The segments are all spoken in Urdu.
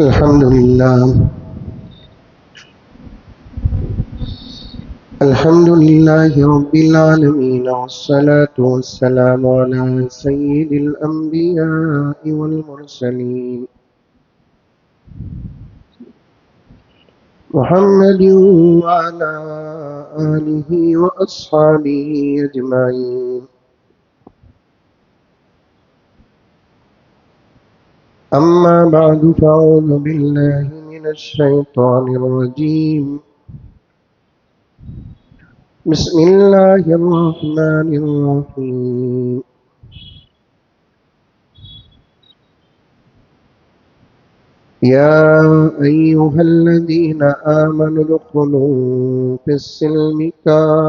الحمد لله الحمد لله رب العالمين، والصلاة والسلام على سيد الأنبياء والمرسلين محمد وعلى آله وأصحابه أجمعين. أما بعد، فأعوذ بالله من الشيطان الرجيم. بسم الله الرحمن الرحيم. يا أيها الذين آمنوا ادخلوا في السلم كافة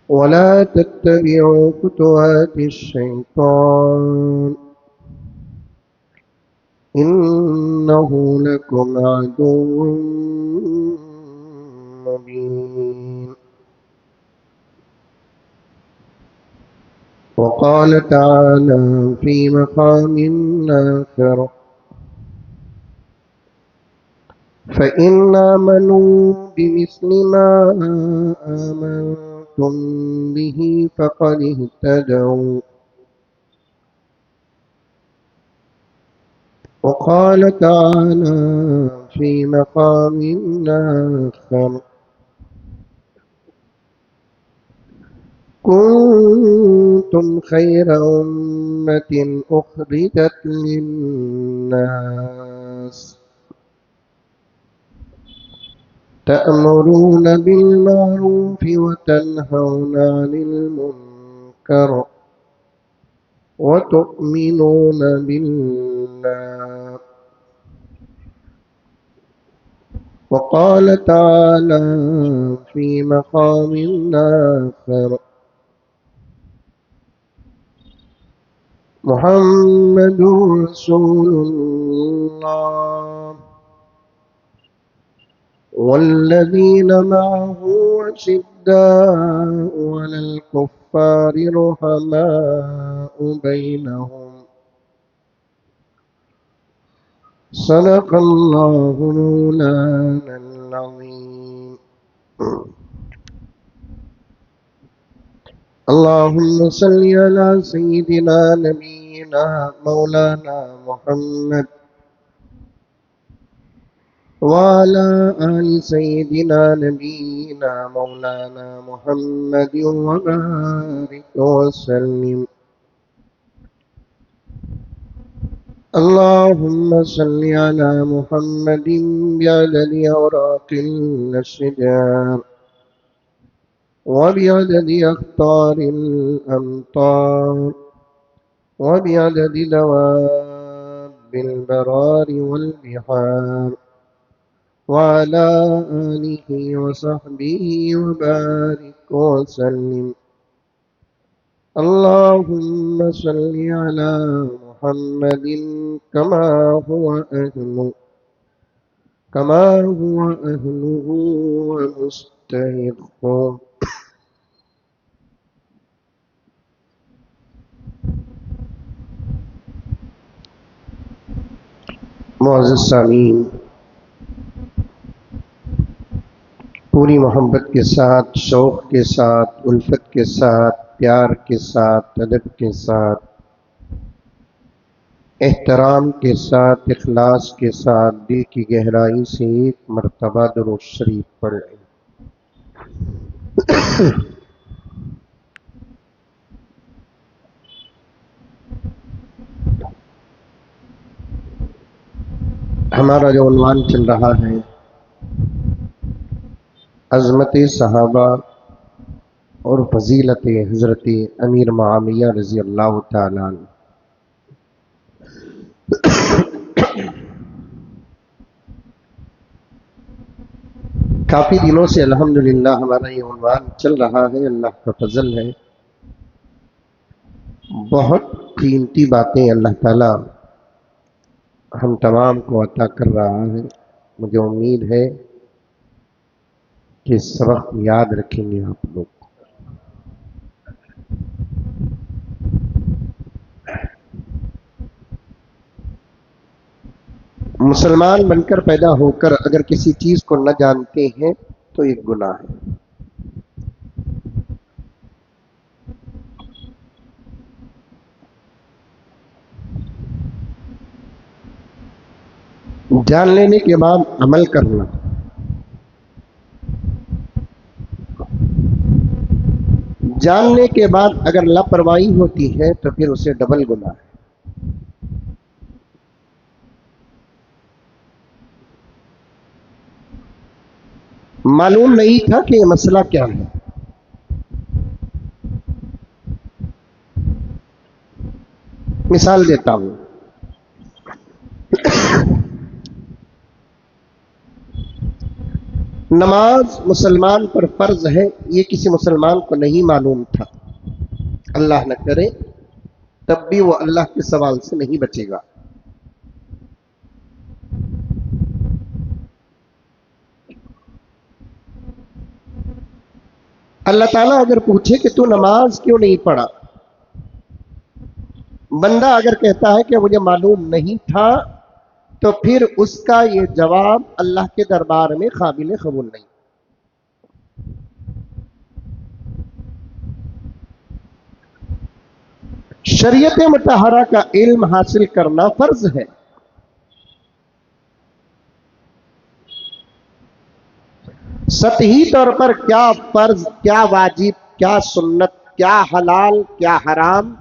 ولا تتبعوا خطوات الشيطان إنه لكم عدو مبين. وقال تعالى في مقام آخر: فإن آمنوا بمثل ما آمنتم به فقد اهتدوا. وقال تعالى في مقام آخر: كنتم خير أمة أخرجت للناس تأمرون بالمعروف وتنهون عن المنكر وتؤمنون بالله. وقال تعالى في مقام آخر: محمد رسول الله والذين معه أشداء على الكفار رحماء بينهم. صدق الله مولانا العظيم. اللهم صل على سيدنا نبينا مولانا محمد وعلى آل سيدنا نبينا مولانا محمد وبارك وسلم. اللهم صل على محمد بعدد أوراق الأشجار وبعدد أقطار الأمطار وبعدد دواب البرار والبحار وعلى آله وصحبه وبارك وسلم. اللهم صل على محمد كما هو أهله ومستحقه. معزز سامعین، پوری محبت کے ساتھ، شوق کے ساتھ، الفت کے ساتھ، پیار کے ساتھ، ادب کے ساتھ، احترام کے ساتھ، اخلاص کے ساتھ دل کی گہرائی سے ایک مرتبہ درود شریف پڑھ لیں۔ ہمارا جو عنوان چل رہا ہے عظمت صحابہ اور فضیلت حضرت امیر معاویہ رضی اللہ تعالیٰ عنہ۔ کافی دنوں سے الحمدللہ ہمارا یہ عنوان چل رہا ہے، اللہ کا فضل ہے۔ بہت قیمتی باتیں اللہ تعالیٰ ہم تمام کو عطا کر رہا ہے۔ مجھے امید ہے کہ سبق یاد رکھیں گے آپ لوگ. مسلمان بن کر پیدا ہو کر اگر کسی چیز کو نہ جانتے ہیں تو ایک گناہ ہے. جان لینے کے بعد عمل کرنا جاننے کے بعد اگر لاپرواہی ہوتی ہے تو پھر اسے ڈبل گناہ ہے. معلوم نہیں تھا کہ یہ مسئلہ کیا ہے. مثال دیتا ہوں. نماز مسلمان پر فرض ہے، یہ کسی مسلمان کو نہیں معلوم تھا. اللہ نہ کرے تب بھی وہ اللہ کے سوال سے نہیں بچے گا. اللہ تعالیٰ اگر پوچھے کہ تو نماز کیوں نہیں پڑھا، بندہ اگر کہتا ہے کہ مجھے معلوم نہیں تھا، تو پھر اس کا یہ جواب اللہ کے دربار میں قابل قبول نہیں. شریعت مطہرہ کا علم حاصل کرنا فرض ہے. سطحی طور پر کیا فرض، کیا واجب، کیا سنت، کیا حلال، کیا حرام،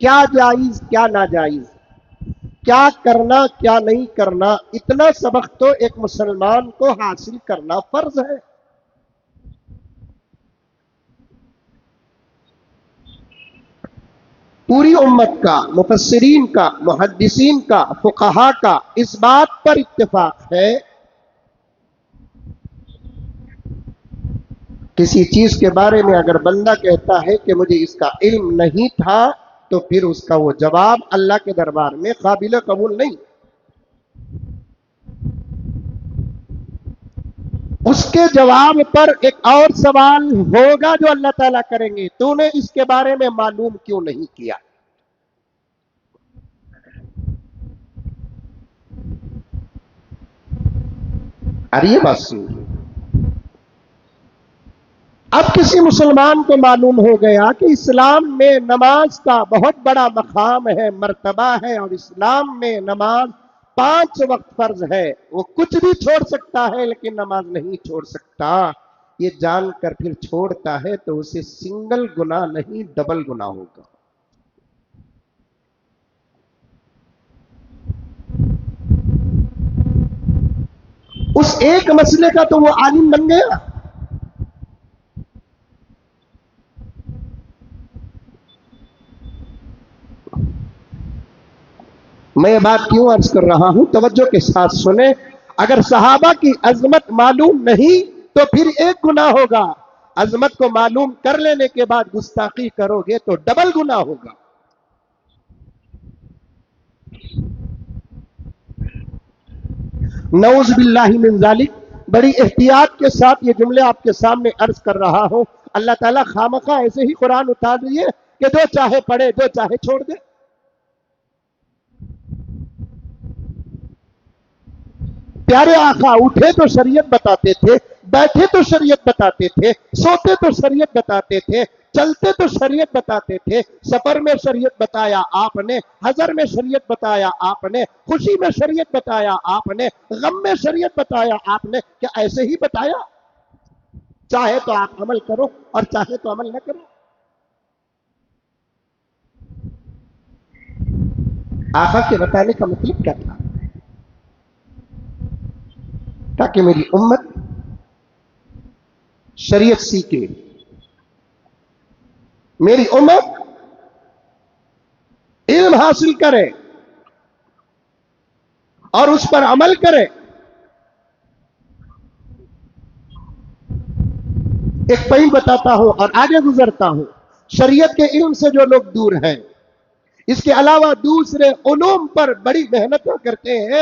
کیا جائز، کیا ناجائز، کیا کرنا کیا نہیں کرنا، اتنا سبق تو ایک مسلمان کو حاصل کرنا فرض ہے. پوری امت کا، مفسرین کا، محدثین کا، فقہا کا اس بات پر اتفاق ہے، کسی چیز کے بارے میں اگر بندہ کہتا ہے کہ مجھے اس کا علم نہیں تھا، تو پھر اس کا وہ جواب اللہ کے دربار میں قابل قبول نہیں. اس کے جواب پر ایک اور سوال ہوگا جو اللہ تعالیٰ کریں گے، تو نے اس کے بارے میں معلوم کیوں نہیں کیا. ارے یہ بات سنیے. اب کسی مسلمان کو معلوم ہو گیا کہ اسلام میں نماز کا بہت بڑا مقام ہے، مرتبہ ہے، اور اسلام میں نماز 5 وقت فرض ہے. وہ کچھ بھی چھوڑ سکتا ہے لیکن نماز نہیں چھوڑ سکتا. یہ جان کر پھر چھوڑتا ہے تو اسے سنگل گناہ نہیں ڈبل گناہ ہوگا. اس ایک مسئلے کا تو وہ عالم بن گیا. میں یہ بات کیوں عرض کر رہا ہوں، توجہ کے ساتھ سنیں. اگر صحابہ کی عظمت معلوم نہیں تو پھر ایک گناہ ہوگا. عظمت کو معلوم کر لینے کے بعد گستاخی کرو گے تو ڈبل گناہ ہوگا. نعوذ باللہ من ذالک. بڑی احتیاط کے ساتھ یہ جملے آپ کے سامنے عرض کر رہا ہوں. اللہ تعالیٰ خامخواہ ایسے ہی قرآن اتار دیے کہ جو چاہے پڑھے جو چاہے چھوڑ دے. پیارے آقا اٹھے تو شریعت بتاتے تھے، بیٹھے تو شریعت بتاتے تھے، سوتے تو شریعت بتاتے تھے، چلتے تو شریعت بتاتے تھے. سفر میں شریعت بتایا آپ نے، حضر میں شریعت بتایا آپ نے، خوشی میں شریعت بتایا آپ نے، غم میں شریعت بتایا آپ نے. کیا ایسے ہی بتایا؟ چاہے تو آپ عمل کرو اور چاہے تو عمل نہ کرو. آقا کے بتانے کا مطلب کیا تھا؟ تاکہ میری امت شریعت سیکھے، میری امت علم حاصل کرے اور اس پر عمل کرے. ایک پوائنٹ بتاتا ہوں اور آگے گزرتا ہوں. شریعت کے علم سے جو لوگ دور ہیں، اس کے علاوہ دوسرے علوم پر بڑی محنتیں کرتے ہیں،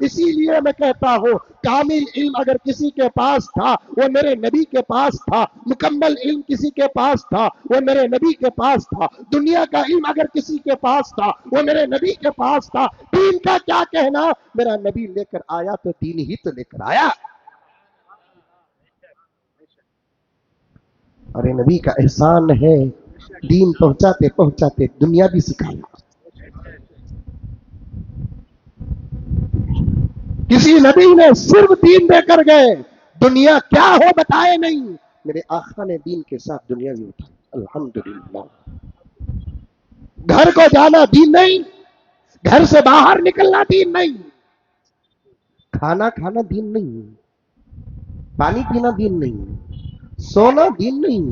اسی لیے میں کہتا ہوں کامل علم اگر کسی کے پاس تھا وہ میرے نبی کے پاس تھا، مکمل علم کسی کے پاس تھا وہ میرے نبی کے پاس تھا، دنیا کا علم اگر کسی کے پاس تھا وہ میرے نبی کے پاس تھا۔ دین کا کیا کہنا، میرا نبی لے کر آیا تو دین ہی تو لے کر آیا۔ ارے نبی کا احسان ہے، دین پہنچاتے پہنچاتے دنیا بھی سکھایا۔ کسی نبی نے صرف دین دے کر گئے، دنیا کیا ہو بتائے نہیں، میرے آقا نے دین کے ساتھ دنیا بھی اٹھائی، الحمدللہ۔ گھر کو جانا دین نہیں، گھر سے باہر نکلنا دین نہیں، کھانا کھانا دین نہیں، پانی پینا دین نہیں، سونا دین نہیں،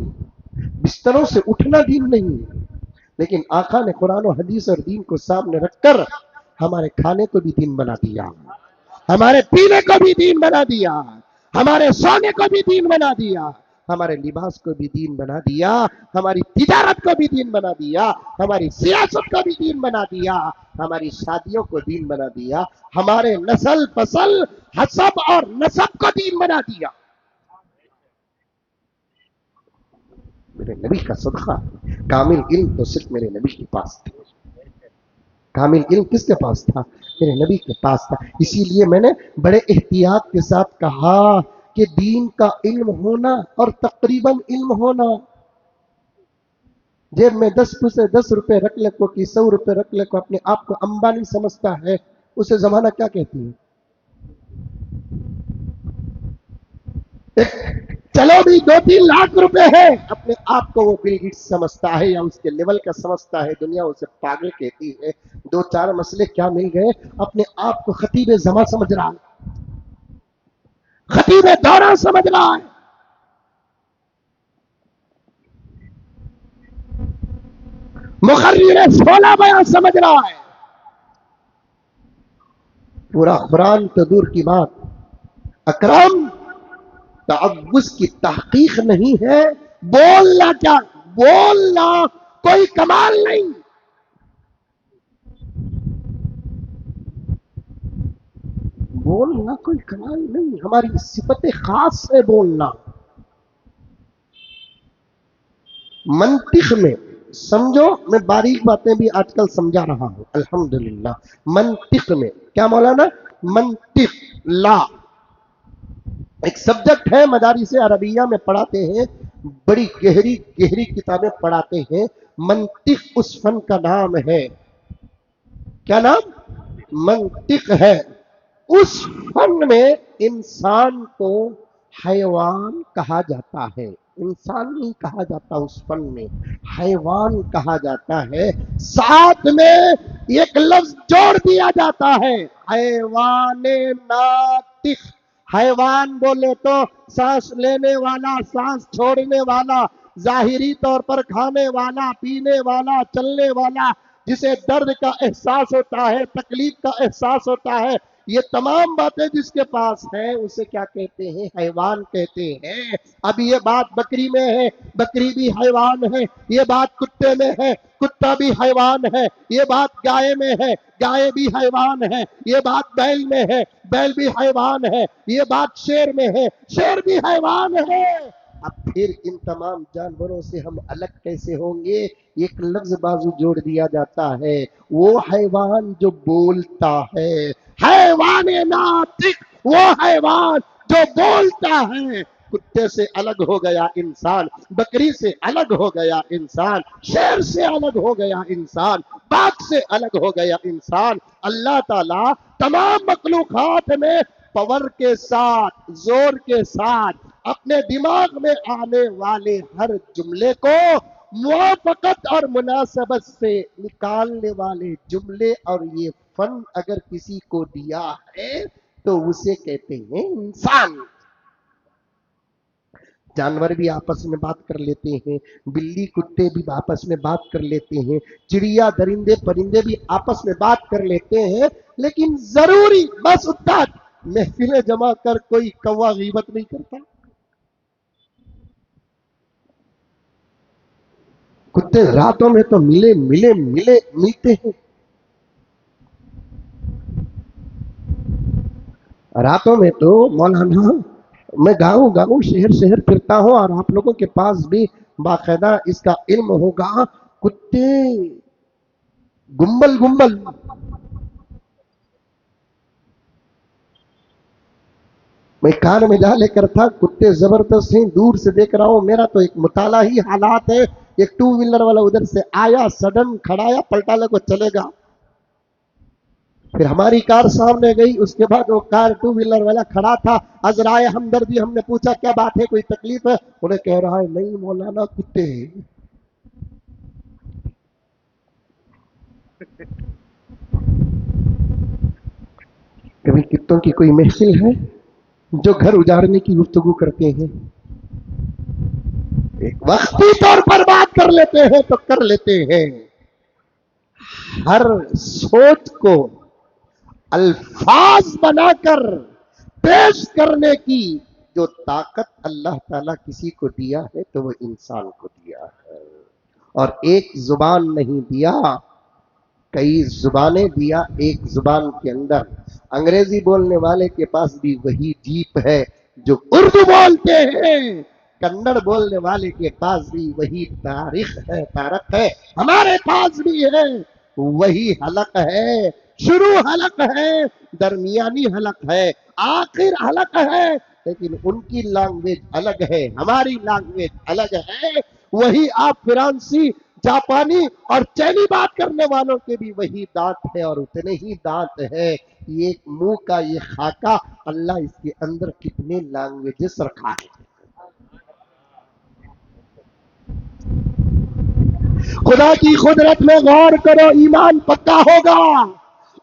بستروں سے اٹھنا دین نہیں، لیکن آقا نے قرآن و حدیث اور دین کو سامنے رکھ کر ہمارے کھانے کو بھی دین بنا دیا، ہمارے پینے کو بھی دین بنا دیا، ہمارے سونے کو بھی دین بنا دیا، ہمارے لباس کو بھی دین بنا دیا، ہماری تجارت کو بھی دین بنا دیا، ہماری سیاست کو بھی دین بنا دیا، ہماری شادیوں کو دین بنا دیا، ہمارے نسل فصل حسب اور نسب کو دین بنا دیا۔ میرے نبی کا صدقہ، کامل علم تو صرف میرے نبی کے پاس تھا۔ کامل علم کس کے پاس تھا؟ میرے نبی کے پاس تھا۔ اسی لیے میں نے بڑے احتیاط کے ساتھ کہا کہ دین کا علم ہونا اور تقریباً علم ہونا، جیب میں 10 روپے رکھ لے کو کہ 100 روپے رکھ لے کو اپنے آپ کو امبانی سمجھتا ہے، اسے زمانہ کیا کہتی ہے؟ چلو بھی 2-3 لاکھ روپے ہے، اپنے آپ کو وہ بل گیٹس سمجھتا ہے یا اس کے لیول کا سمجھتا ہے، دنیا اسے پاگل کہتی ہے۔ 2-4 مسئلے کیا مل گئے، اپنے آپ کو خطیب زماں سمجھ رہا ہے، خطیب دورہ سمجھ رہا ہے، مقرر 16 بیان سمجھ رہا ہے، پورا قرآن تو دور کی بات، اکرم تعوذ کی تحقیق نہیں ہے، بولنا کیا، بولنا کوئی کمال نہیں، بولنا کوئی کمال نہیں، ہماری صفت خاص ہے بولنا۔ منطق میں سمجھو، میں باریک باتیں بھی آج کل سمجھا رہا ہوں الحمدللہ۔ منطق میں کیا مولانا؟ منطق، لا، ایک سبجیکٹ ہے مدارس عربیہ میں پڑھاتے ہیں، بڑی گہری گہری کتابیں پڑھاتے ہیں، منطق اس فن کا نام ہے۔ کیا نام؟ منطق ہے۔ اس فن میں انسان کو حیوان کہا جاتا ہے، انسان نہیں کہا جاتا، اس فن میں حیوان کہا جاتا ہے، ساتھ میں ایک لفظ جوڑ دیا جاتا ہے، حیوان ناطق۔ حیوان بولے تو سانس لینے والا، سانس چھوڑنے والا، ظاہری طور پر کھانے والا، پینے والا، چلنے والا، جسے درد کا احساس ہوتا ہے، تکلیف کا احساس ہوتا ہے، یہ تمام باتیں جس کے پاس ہیں اسے کیا کہتے ہیں؟ حیوان کہتے ہیں۔ اب یہ بات بکری میں ہے، بکری بھی حیوان ہے، یہ بات کتے میں ہے، کتا بھی حیوان ہے، یہ بات گائے میں ہے، گائے بھی حیوان ہے، یہ بات بیل میں ہے، بیل بھی حیوان ہے، یہ بات شیر میں ہے، شیر بھی حیوان ہے۔ اب پھر ان تمام جانوروں سے ہم الگ کیسے ہوں گے؟ ایک لفظ بازو جوڑ دیا جاتا ہے، وہ حیوان جو بولتا ہے، حیوان ناطق، وہ حیوان جو بولتا ہے۔ کتے سے الگ ہو گیا انسان، بکری سے الگ ہو گیا انسان، شیر سے الگ ہو گیا انسان، باغ سے الگ ہو گیا انسان۔ اللہ تعالیٰ تمام مخلوقات میں پاور کے ساتھ، زور کے ساتھ، اپنے دماغ میں آنے والے ہر جملے کو موافقت اور مناسبت سے نکالنے والے جملے، اور یہ فن اگر کسی کو دیا ہے تو اسے کہتے ہیں انسان۔ جانور بھی آپس میں بات کر لیتے ہیں، بلی کتے بھی آپس میں بات کر لیتے ہیں، چڑیا درندے پرندے بھی آپس میں بات کر لیتے ہیں، لیکن ضروری بس استاد محفلیں جمع کر کوئی کوا غیبت نہیں کرتا۔ کتے راتوں میں تو ملتے ہیں، راتوں میں تو مولانا میں گاؤں شہر شہر پھرتا ہوں، اور آپ لوگوں کے پاس بھی باقاعدہ اس کا علم ہوگا، کتے گمبل گمبل میں کان میں ڈالے کر تھا، کتے زبردست ہیں، دور سے دیکھ رہا ہوں، میرا تو ایک مطالعہ ہی حالات ہے، ایک ٹو ویلر والا ادھر سے آیا، سڈن کھڑایا، پلٹا لے کو چلے گا، پھر ہماری کار سامنے گئی، اس کے بعد وہ کار ٹو ویلر والا کھڑا تھا، عذرائے ہمدردی، ہم نے پوچھا کیا بات ہے، کوئی تکلیف ہے؟ انہیں کہہ رہا ہے نہیں مولانا کتے ہیں۔ کبھی کتوں کی کوئی محفل ہے جو گھر اجاڑنے کی گفتگو کرتے ہیں؟ ایک وقتی طور پر بات کر لیتے ہیں تو کر لیتے ہیں، ہر سوچ کو الفاظ بنا کر پیش کرنے کی جو طاقت اللہ تعالیٰ کسی کو دیا ہے تو وہ انسان کو دیا ہے، اور ایک زبان نہیں دیا، کئی زبانیں دیا ایک زبان کے اندر۔ انگریزی بولنے والے کے پاس بھی وہی جیپ ہے جو اردو بولتے ہیں، کنڑ بولنے والے کے پاس بھی وہی تاریخ ہے، ہمارے پاس بھی ہے وہی حلق ہے، شروع حلق ہے، درمیانی حلق ہے، آخر حلق ہے، لیکن ان کی لینگویج الگ ہے، ہماری لینگویج الگ ہے۔ وہی آپ فرانسی، جاپانی اور چینی بات کرنے والوں کے بھی وہی دانت ہے، اور اتنے ہی دانت ہے۔ یہ منہ کا یہ خاکہ، اللہ اس کے اندر کتنے لینگویجز رکھا ہے۔ خدا کی قدرت میں غور کرو، ایمان پکا ہوگا،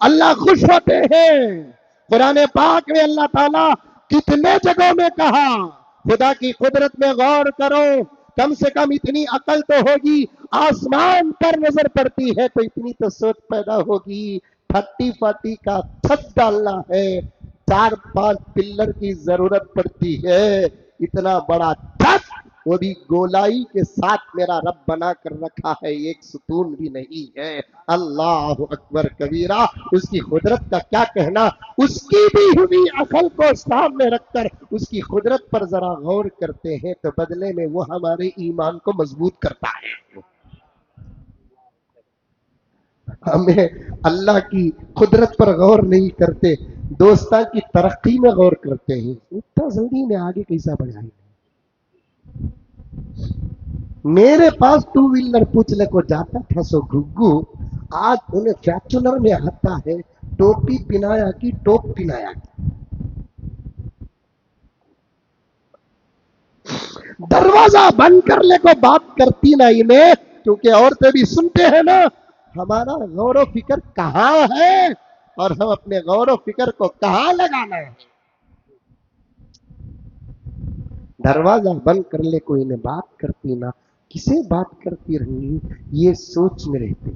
اللہ خوش ہوتے ہیں۔ قرآن پاک میں اللہ تعالیٰ کتنے جگہوں میں کہا، خدا کی قدرت میں غور کرو، کم سے کم اتنی عقل تو ہوگی، آسمان پر نظر پڑتی ہے تو اتنی تو سوچ پیدا ہوگی، 30-40 کا چھت ڈالنا ہے، 4-5 پلر کی ضرورت پڑتی ہے، اتنا بڑا چھت وہ بھی گولائی کے ساتھ میرا رب بنا کر رکھا ہے، ایک ستون بھی نہیں ہے۔ اللہ اکبر کبیرہ، اس کی قدرت کا کیا کہنا، اس کی بھی ہوئی عقل کو سامنے رکھ کر اس کی قدرت پر ذرا غور کرتے ہیں تو بدلے میں وہ ہمارے ایمان کو مضبوط کرتا ہے۔ ہمیں اللہ کی قدرت پر غور نہیں کرتے، دوستاں کی ترقی میں غور کرتے ہیں، اتنا جلدی میں آگے کیسا بڑھائیں۔ میرے پاس ٹو ویلر پوچھنے کو جاتا تھا سو گگو، آج انہیں فارچونر میں آتا ہے، ٹوپی پنایا کی ٹوپ پنایا کی، دروازہ بند کرنے کو بات کرتی نا انہیں، کیونکہ عورتیں بھی سنتے ہیں نا، ہمارا غور و فکر کہاں ہے اور ہم اپنے غور و فکر کو کہاں لگانا ہے۔ دروازہ بند کر لے کوئی نے بات کرتی نہ، کسے بات کرتی رہی، یہ سوچ میں رہتے۔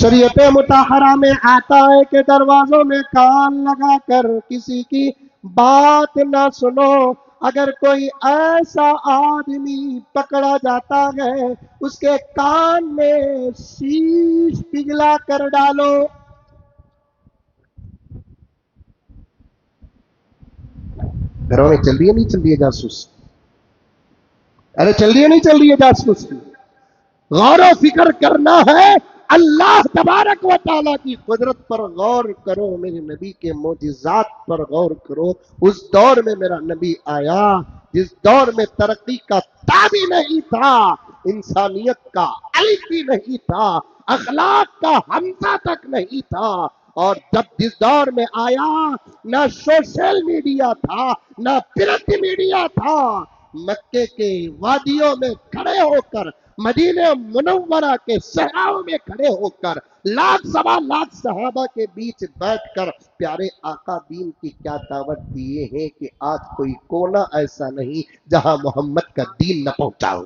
شریعت مطہرہ میں آتا ہے کہ دروازوں میں کان لگا کر کسی کی بات نہ سنو، اگر کوئی ایسا آدمی پکڑا جاتا ہے اس کے کان میں شیش پگھلا کر ڈالو۔ گھروں میں چل رہی ہے نہیں چل رہی ہے جاسوس؟ ارے چل رہی ہے نہیں چل رہی ہے جاسوس؟ غور و فکر کرنا ہے، اللہ تبارک و تعالیٰ کی قدرت پر غور کرو، میرے نبی کے معجزات پر غور کرو۔ اس دور میں میرا نبی آیا جس دور میں ترقی کا تابع نہیں تھا، انسانیت کا الف بھی نہیں تھا، اخلاق کا حمزہ تک نہیں تھا، اور جب جس دور میں آیا نہ سوشل میڈیا تھا نہ پرنٹ میڈیا تھا، مکے کے وادیوں میں کھڑے ہو کر، مدینہ منورہ کے صحراؤں میں کھڑے ہو کر، لاکھ سوا لاکھ صحابہ کے بیچ بیٹھ کر پیارے آقا دین کی کیا دعوت دیے ہیں کہ آج کوئی کونا ایسا نہیں جہاں محمد کا دین نہ پہنچا ہو۔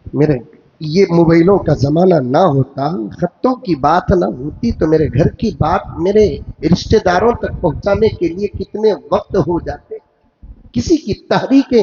میرے یہ موبائلوں کا زمانہ نہ ہوتا، خطوں کی بات نہ ہوتی تو میرے گھر کی بات میرے رشتہ داروں تک پہنچانے کے لیے کتنے وقت ہو جاتے، کسی کی تحریکیں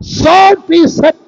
100%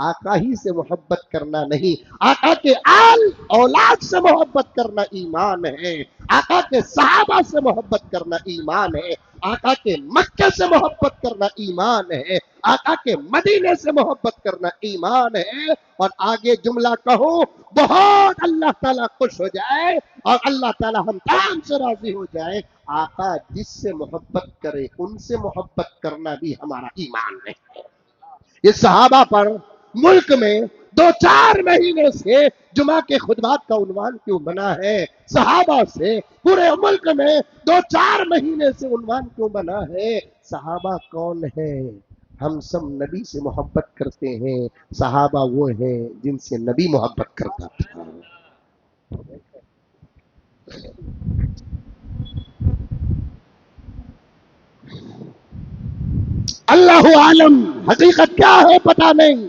آقا ہی سے محبت کرنا نہیں، آقا کے آل اولاد سے محبت کرنا ایمان ہے، آقا کے صحابہ سے محبت کرنا ایمان ہے، آقا کے مکہ سے محبت کرنا ایمان ہے، آقا کے مدینے سے محبت کرنا ایمان ہے۔ اور آگے جملہ کہو، بہت اللہ تعالیٰ خوش ہو جائے اور اللہ تعالیٰ ہم تمام سے راضی ہو جائے، آقا جس سے محبت کرے ان سے محبت کرنا بھی ہمارا ایمان ہے۔ یہ صحابہ پر ملک میں 2-4 مہینے سے جمعہ کے خطبات کا عنوان کیوں بنا ہے؟ صحابہ سے پورے ملک میں 2-4 مہینے سے عنوان کیوں بنا ہے؟ صحابہ کون ہے؟ ہم سب نبی سے محبت کرتے ہیں، صحابہ وہ ہیں جن سے نبی محبت کرتا تھا۔ اللہ عالم، حقیقت کیا ہے پتہ نہیں،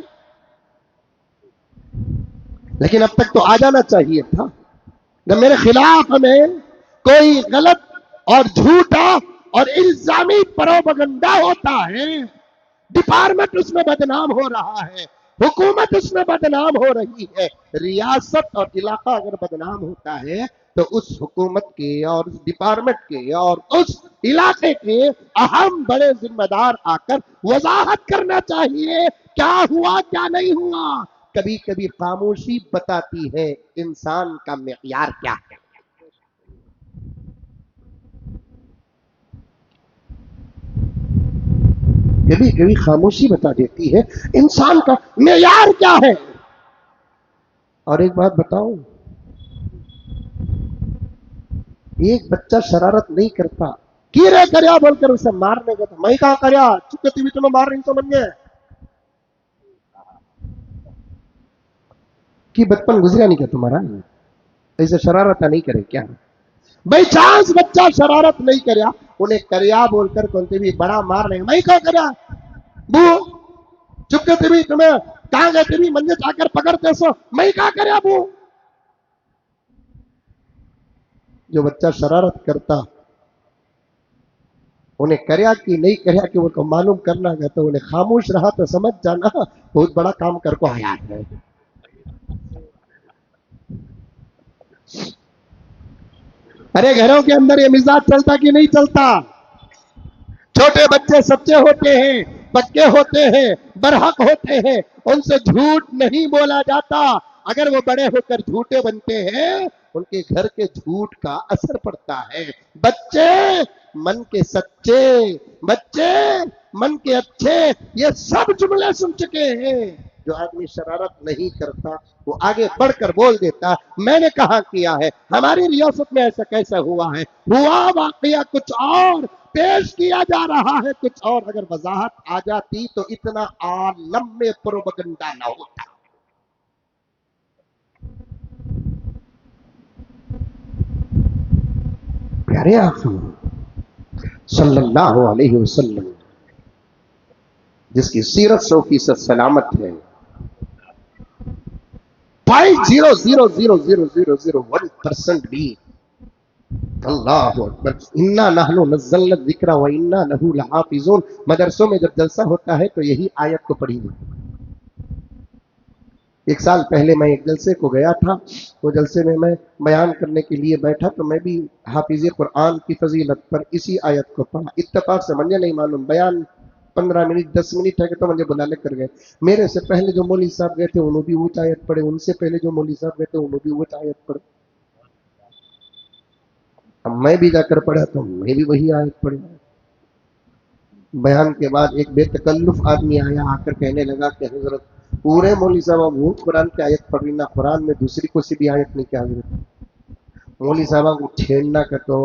لیکن اب تک تو آ جانا چاہیے تھا۔ جب میرے خلاف میں کوئی غلط اور جھوٹا اور الزامی پروپیگنڈا ہوتا ہے، ڈپارٹمنٹ اس میں بدنام ہو رہا ہے، حکومت اس میں بدنام ہو رہی ہے، ریاست اور علاقہ اگر بدنام ہوتا ہے تو اس حکومت کے اور اس ڈپارٹمنٹ کے اور اس علاقے کے اہم بڑے ذمہ دار آ کر وضاحت کرنا چاہیے کیا ہوا کیا نہیں ہوا۔ کبھی کبھی خاموشی بتاتی ہے انسان کا معیار کیا ہے۔ کبھی کبھی خاموشی بتا دیتی ہے انسان کا معیار کیا ہے۔ اور ایک بات بتاؤں، ایک بچہ شرارت نہیں کرتا، کی رے کریا بول کر اسے مارنے کا، میں کہاں کریا چکتی بھی تمہیں مار رہی تو بن گئے کہ بچپن گزرا نہیں کیا تمہارا، ایسے شرارت نہیں کرے کیا؟ بھائی چانس بچہ شرارت نہیں کریا، انہیں کریا بول کر کونتے بھی بڑا مار رہے ہیں، میں کہاں کریا بو چکتی بھی تمہیں کہاں گئے بھی منجے جا کر پکڑتے سو، میں کہاں کریا بو۔ جو بچہ شرارت کرتا انہیں کریا کہ نہیں کریا کہ وہ کو معلوم کرنا گیا تو انہیں خاموش رہا تو سمجھ جانا بہت بڑا کام کر کو آیا ہے۔ ارے گھروں کے اندر یہ مزاج چلتا کہ نہیں چلتا؟ چھوٹے بچے سچے ہوتے ہیں، پکے ہوتے ہیں، برحق ہوتے ہیں، ان سے جھوٹ نہیں بولا جاتا۔ اگر وہ بڑے ہو کر جھوٹے بنتے ہیں ان کے گھر کے جھوٹ کا اثر پڑتا ہے۔ بچے من کے سچے، بچے من کے اچھے، یہ سب جملے سن چکے ہیں۔ جو آدمی شرارت نہیں کرتا وہ آگے بڑھ کر بول دیتا میں نے کہاں کیا ہے، ہماری ریاست میں ایسا کیسا ہوا ہے، ہوا واقعہ کچھ اور، پیش کیا جا رہا ہے کچھ اور۔ اگر وضاحت آ جاتی تو اتنا عالم میں پروپیگنڈا نہ ہوتا۔ پیارے آقا صلی اللہ علیہ وسلم جس کی سیرت 100% سلامت ہے، 0.0000001% بھی اللہ اکبر، انا نحن نزلنا الذکر و انا لہ لحافظون، مدرسوں میں جب جلسہ ہوتا ہے تو یہی آیت کو پڑھی گئی۔ 1 سال پہلے میں ایک جلسے کو گیا تھا، وہ جلسے میں بیان کرنے کے لیے بیٹھا تو میں بھی حافظ قرآن کی فضیلت پر اسی آیت کو پڑھا۔ اتفاق سے مجھے نہیں معلوم، بیان 15 منٹ 10 منٹ ہے کہ تو مجھے بلا لے کر گئے۔ میرے سے پہلے جو مولوی صاحب گئے تھے انہوں بھی وہ آیت پڑھے، ان سے پہلے جو مولوی صاحب گئے تھے انہوں بھی وہ آیت پڑھے، اب میں بھی جا کر پڑھا تو میں بھی وہی آیت پڑھا۔ بیان کے بعد ایک بے تکلف آدمی آیا، آ کر کہنے لگا کہ حضرت پورے مولوی صاحب وہ قرآن کی آیت پڑھ رہی، نہ قرآن میں دوسری کوئی بھی آیت نہیں کیا حضرت۔ مولوی صاحب کو چھیڑنا کا تو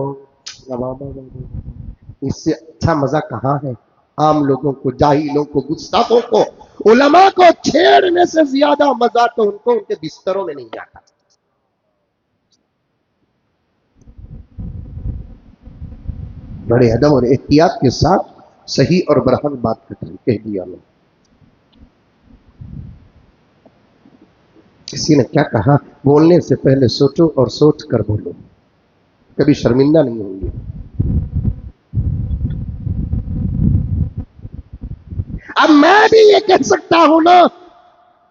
اس سے اچھا مزہ کہاں ہے؟ عام لوگوں کو، جاہلوں کو، گستاخوں کو، علماء کو چھیڑنے سے زیادہ مزہ تو ان کو ان کے بستروں میں نہیں آتا۔ بڑے ادب اور احتیاط کے ساتھ صحیح اور برحق بات کہہ دیا میں۔ کسی نے کیا کہا، بولنے سے پہلے سوچو اور سوچ کر بولو، کبھی شرمندہ نہیں ہوں گے۔ اب میں بھی یہ کہہ سکتا ہوں نا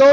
2,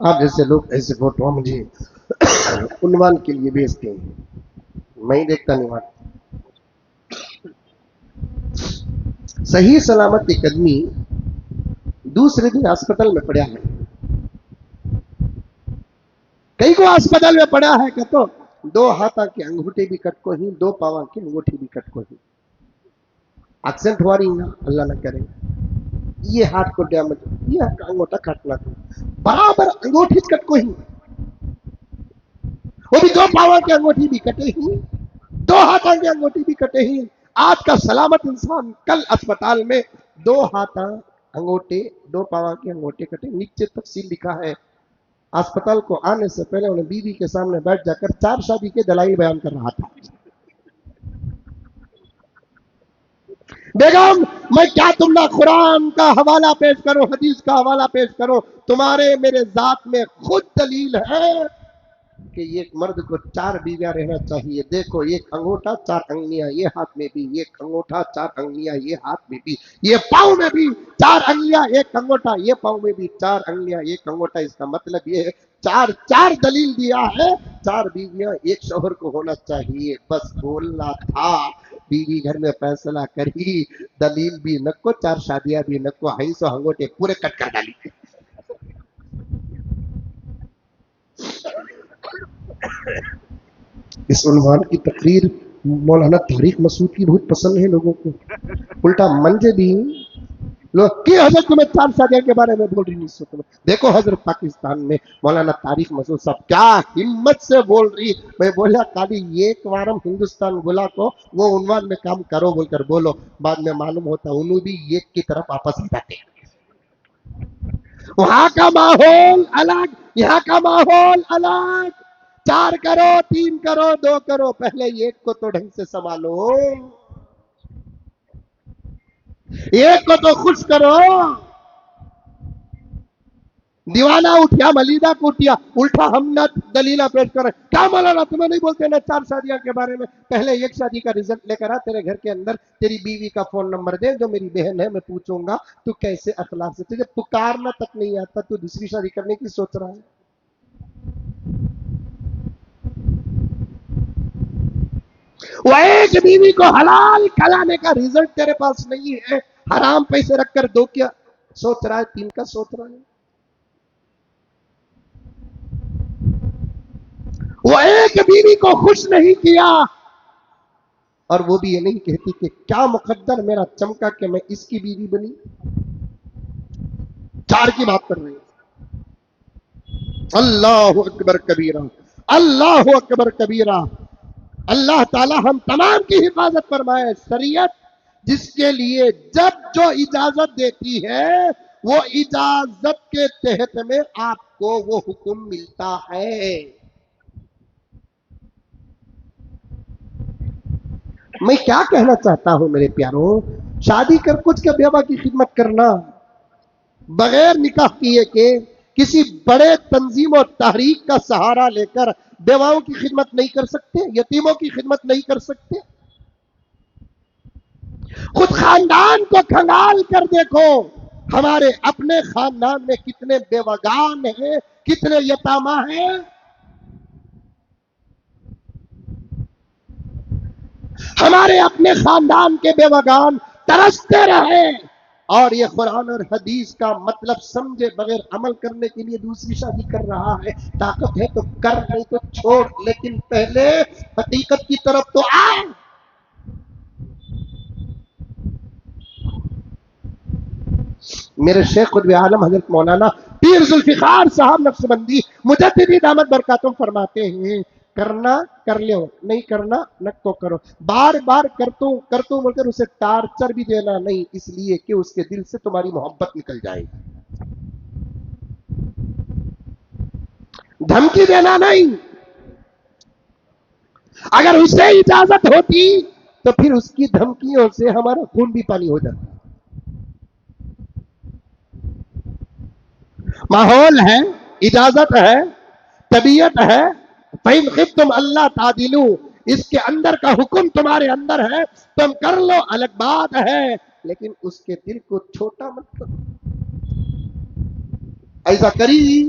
آپ جیسے لوگ ایسے فوٹو مجھے عنوان کے لیے بھیجتے ہیں، میں ہی دیکھتا نہیں وہاں. صحیح سلامت ایک آدمی دوسرے دن ہاسپٹل میں پڑا ہے. کئی کو ہاسپٹل میں پڑا ہے کہ تو دو ہاتھوں کے انگوٹھے بھی کٹ کو ہی، دو پاؤں کے انگوٹھے بھی کٹ کو ہی. ایکسیڈنٹ ہوا رہی نا، اللہ نہ کرے. یہ ہاتھ کو ڈیمیج، یہ انگوٹھا کٹنا تھا، برابر انگوٹھی کٹ کو ہی، وہ بھی دو پاؤں کے انگوٹھی بھی کٹے ہی، دو ہاتھوں کے انگوٹھی بھی کٹے ہی. آج کا سلامت انسان کل اسپتال میں دو ہاتھوں انگوٹھے، دو پاؤں کے انگوٹھے کٹے. نیچے تفصیل لکھا ہے. اسپتال کو آنے سے پہلے انہیں بیوی کے سامنے بیٹھ جا کر 4 شادی کے دلائل بیان کر رہا تھا. بیگم میں کیا تم نہ قرآن کا حوالہ پیش کرو، حدیث کا حوالہ پیش کرو، تمہارے میرے ذات میں خود دلیل ہے کہ ایک مرد کو 4 بیویاں رہنا چاہیے. دیکھو، ایک انگوٹھا 4 انگلیاں یہ ہاتھ میں بھی، ایک انگوٹھا 4 انگلیاں یہ ہاتھ میں بھی، یہ پاؤں میں بھی 4 انگلیاں، ایک انگوٹھا یہ پاؤں میں بھی 4 انگلیاں ایک انگوٹھا. اس کا مطلب یہ ہے 4 دلیل دیا ہے. 4 بیویاں ایک شوہر کو ہونا چاہیے. بس بولنا تھا، بیوی گھر میں فیصلہ کری، دلیل بھی نہ کو، 4 شادیاں بھی نہ کو، ہائی سو انگوٹھے پورے کٹ کر ڈالی. اس عنوان کی تقریر مولانا طارق مسعود کی بہت پسند ہے لوگوں کو. الٹا منجے بھی لوگ کی حضرت تمہیں 4 شادیوں کے بارے میں بول رہی نہیں سو. دیکھو حضرت پاکستان میں مولانا طارق مسعود صاحب کیا ہمت سے بول رہی. میں بولا خالی ایک وارم ہندوستان بلا کو وہ عنوان میں کام کرو بول کر بولو. بعد میں معلوم ہوتا انہوں بھی ایک کی طرف واپس آ جاتے. وہاں کا ماحول الگ، یہاں کا ماحول الگ. 4 کرو، 3 کرو، 2 کرو، پہلے ایک کو تو ڈھنگ سے سنبھالو، ایک کو تو خوش کرو. دیوانہ اٹھیا ملیدہ کو اٹھیا، الٹا ہم نہ دلیلہ پیش کر رہے. کیا مولانا تمہیں نہیں بولتے نا 4 شادیاں کے بارے میں؟ پہلے ایک شادی کا رزلٹ لے کر آ، تیرے گھر کے اندر تیری بیوی کا فون نمبر دے، جو میری بہن ہے میں پوچھوں گا تو کیسے اخلاق سے، تجھے پکارنا تک نہیں آتا تو دوسری شادی کرنے کی سوچ رہا ہے. وہ ایک بیوی کو حلال کھلانے کا رزلٹ تیرے پاس نہیں ہے، حرام پیسے رکھ کر 2 کیا سوچ رہا ہے، 3 کا سوچ رہا ہے. وہ ایک بیوی کو خوش نہیں کیا، اور وہ بھی یہ نہیں کہتی کہ کیا مقدر میرا چمکا کہ میں اس کی بیوی بنی. 4 کی بات کر رہے ہیں. اللہ اکبر کبیرہ، اللہ اکبر کبیرہ. اللہ تعالی ہم تمام کی حفاظت فرمائے. شریعت جس کے لیے جب جو اجازت دیتی ہے وہ اجازت کے تحت میں آپ کو وہ حکم ملتا ہے. میں کیا کہنا چاہتا ہوں میرے پیاروں، شادی کر کچھ کے بیوہ کی خدمت کرنا بغیر نکاح کیے کہ کسی بڑے تنظیم اور تحریک کا سہارا لے کر بیواؤں کی خدمت نہیں کر سکتے، یتیموں کی خدمت نہیں کر سکتے. خود خاندان کو کھنگال کر دیکھو، ہمارے اپنے خاندان میں کتنے بیوگان ہیں، کتنے یتامہ ہیں. ہمارے اپنے خاندان کے بیوگان ترستے رہے، اور یہ قرآن اور حدیث کا مطلب سمجھے بغیر عمل کرنے کے لیے دوسری شادی کر رہا ہے. طاقت ہے تو کر، نہیں تو چھوڑ، لیکن پہلے حقیقت کی طرف تو آ. میرے شیخ قطب عالم حضرت مولانا پیر ذوالفقار صاحب نقشبندی مجددی دامت برکاتہم فرماتے ہیں، کرنا کر لو، نہیں کرنا نہ کو کرو. بار بار کرتوں بول کر اسے ٹارچر بھی دینا نہیں، اس لیے کہ اس کے دل سے تمہاری محبت نکل جائے گی. دھمکی دینا نہیں. اگر اسے اجازت ہوتی تو پھر اس کی دھمکیوں سے ہمارا خون بھی پانی ہو جاتا. ماحول ہے، اجازت ہے، طبیعت ہے. فَإِنْ خِفْتُمْ أَلَّا تَعْدِلُوا، اس کے اندر کا حکم تمہارے اندر ہے، تم کر لو، الگ بات ہے، لیکن اس کے دل کو چھوٹا مت کرو. ایسا کری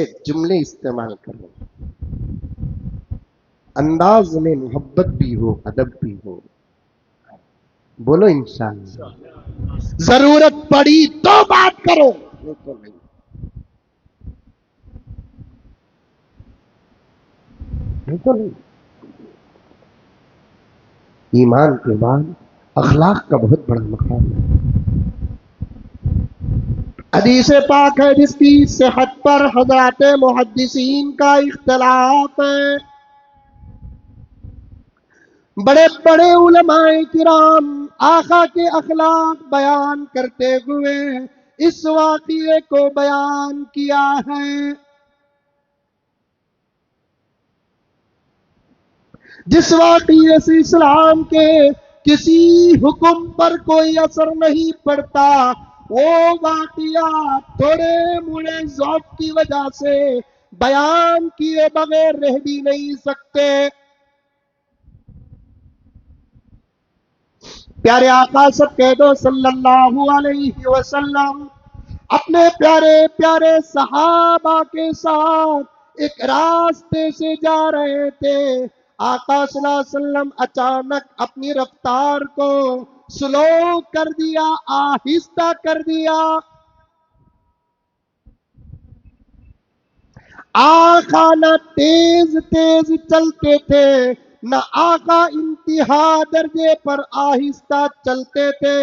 اچھے جملے استعمال کرو، انداز میں محبت بھی ہو، ادب بھی ہو، بولو انشاءاللہ۔ ضرورت پڑی تو بات کرو، نہیں تو نہیں۔ نہیں تو نہیں۔ ایمان کے بعد اخلاق کا بہت بڑا مقام ہے۔ حدیث پاک ہے جس کی صحت پر حضرات محدثین کا اختلاف ہے۔ بڑے بڑے علماء کرام آقا کے اخلاق بیان کرتے ہوئے اس واقعے کو بیان کیا ہے۔ جس واقعے سے اسلام کے کسی حکم پر کوئی اثر نہیں پڑتا، وہ واقعہ تھوڑے موڑے ذوق کی وجہ سے بیان کیے بغیر رہ بھی نہیں سکتے۔ پیارے آقا سب کہہ دو صلی اللہ علیہ وسلم اپنے پیارے پیارے صحابہ کے ساتھ ایک راستے سے جا رہے تھے۔ آقا صلی اللہ علیہ وسلم اچانک اپنی رفتار کو سلو کر دیا، آہستہ کر دیا۔ آقا نہ تیز تیز چلتے تھے، نہ آقا انتہا درجے پر آہستہ چلتے تھے۔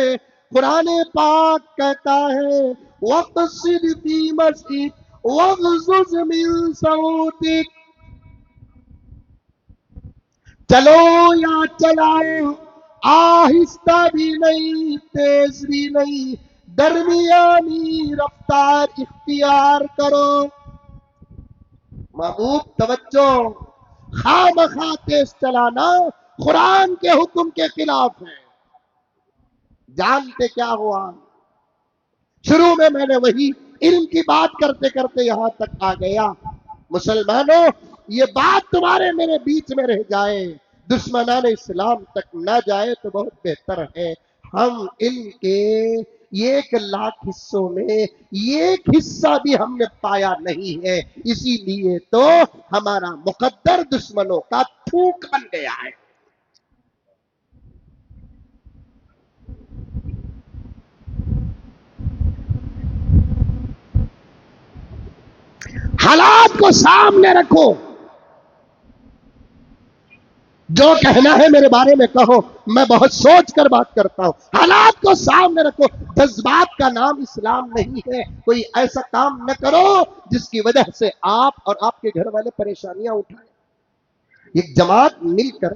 قرآن پاک کہتا ہے وَقْصِدْ فِي مَشْئِكَ وَاغْضُضْ مِن صَوْتِكَ، چلو یا چلاؤ، آہستہ بھی نہیں تیز بھی نہیں، درمیانی رفتار اختیار کرو۔ محبوب توجہ، خواہ تیز چلانا قرآن کے حکم کے خلاف ہے۔ جانتے کیا ہوا؟ شروع میں نے وہی علم کی بات کرتے کرتے یہاں تک آ گیا۔ مسلمانوں، یہ بات تمہارے میرے بیچ میں رہ جائے، دشمنان اسلام تک نہ جائے تو بہت بہتر ہے۔ ہم علم کے 1,00,000 حصوں میں ایک حصہ بھی ہم نے پایا نہیں ہے، اسی لیے تو ہمارا مقدر دشمنوں کا تھوک بن گیا ہے۔ حالات کو سامنے رکھو، جو کہنا ہے میرے بارے میں کہو، میں بہت سوچ کر بات کرتا ہوں۔ حالات کو سامنے رکھو، جذبات کا نام اسلام نہیں ہے۔ کوئی ایسا کام نہ کرو جس کی وجہ سے آپ اور آپ کے گھر والے پریشانیاں اٹھائیں۔ ایک جماعت مل کر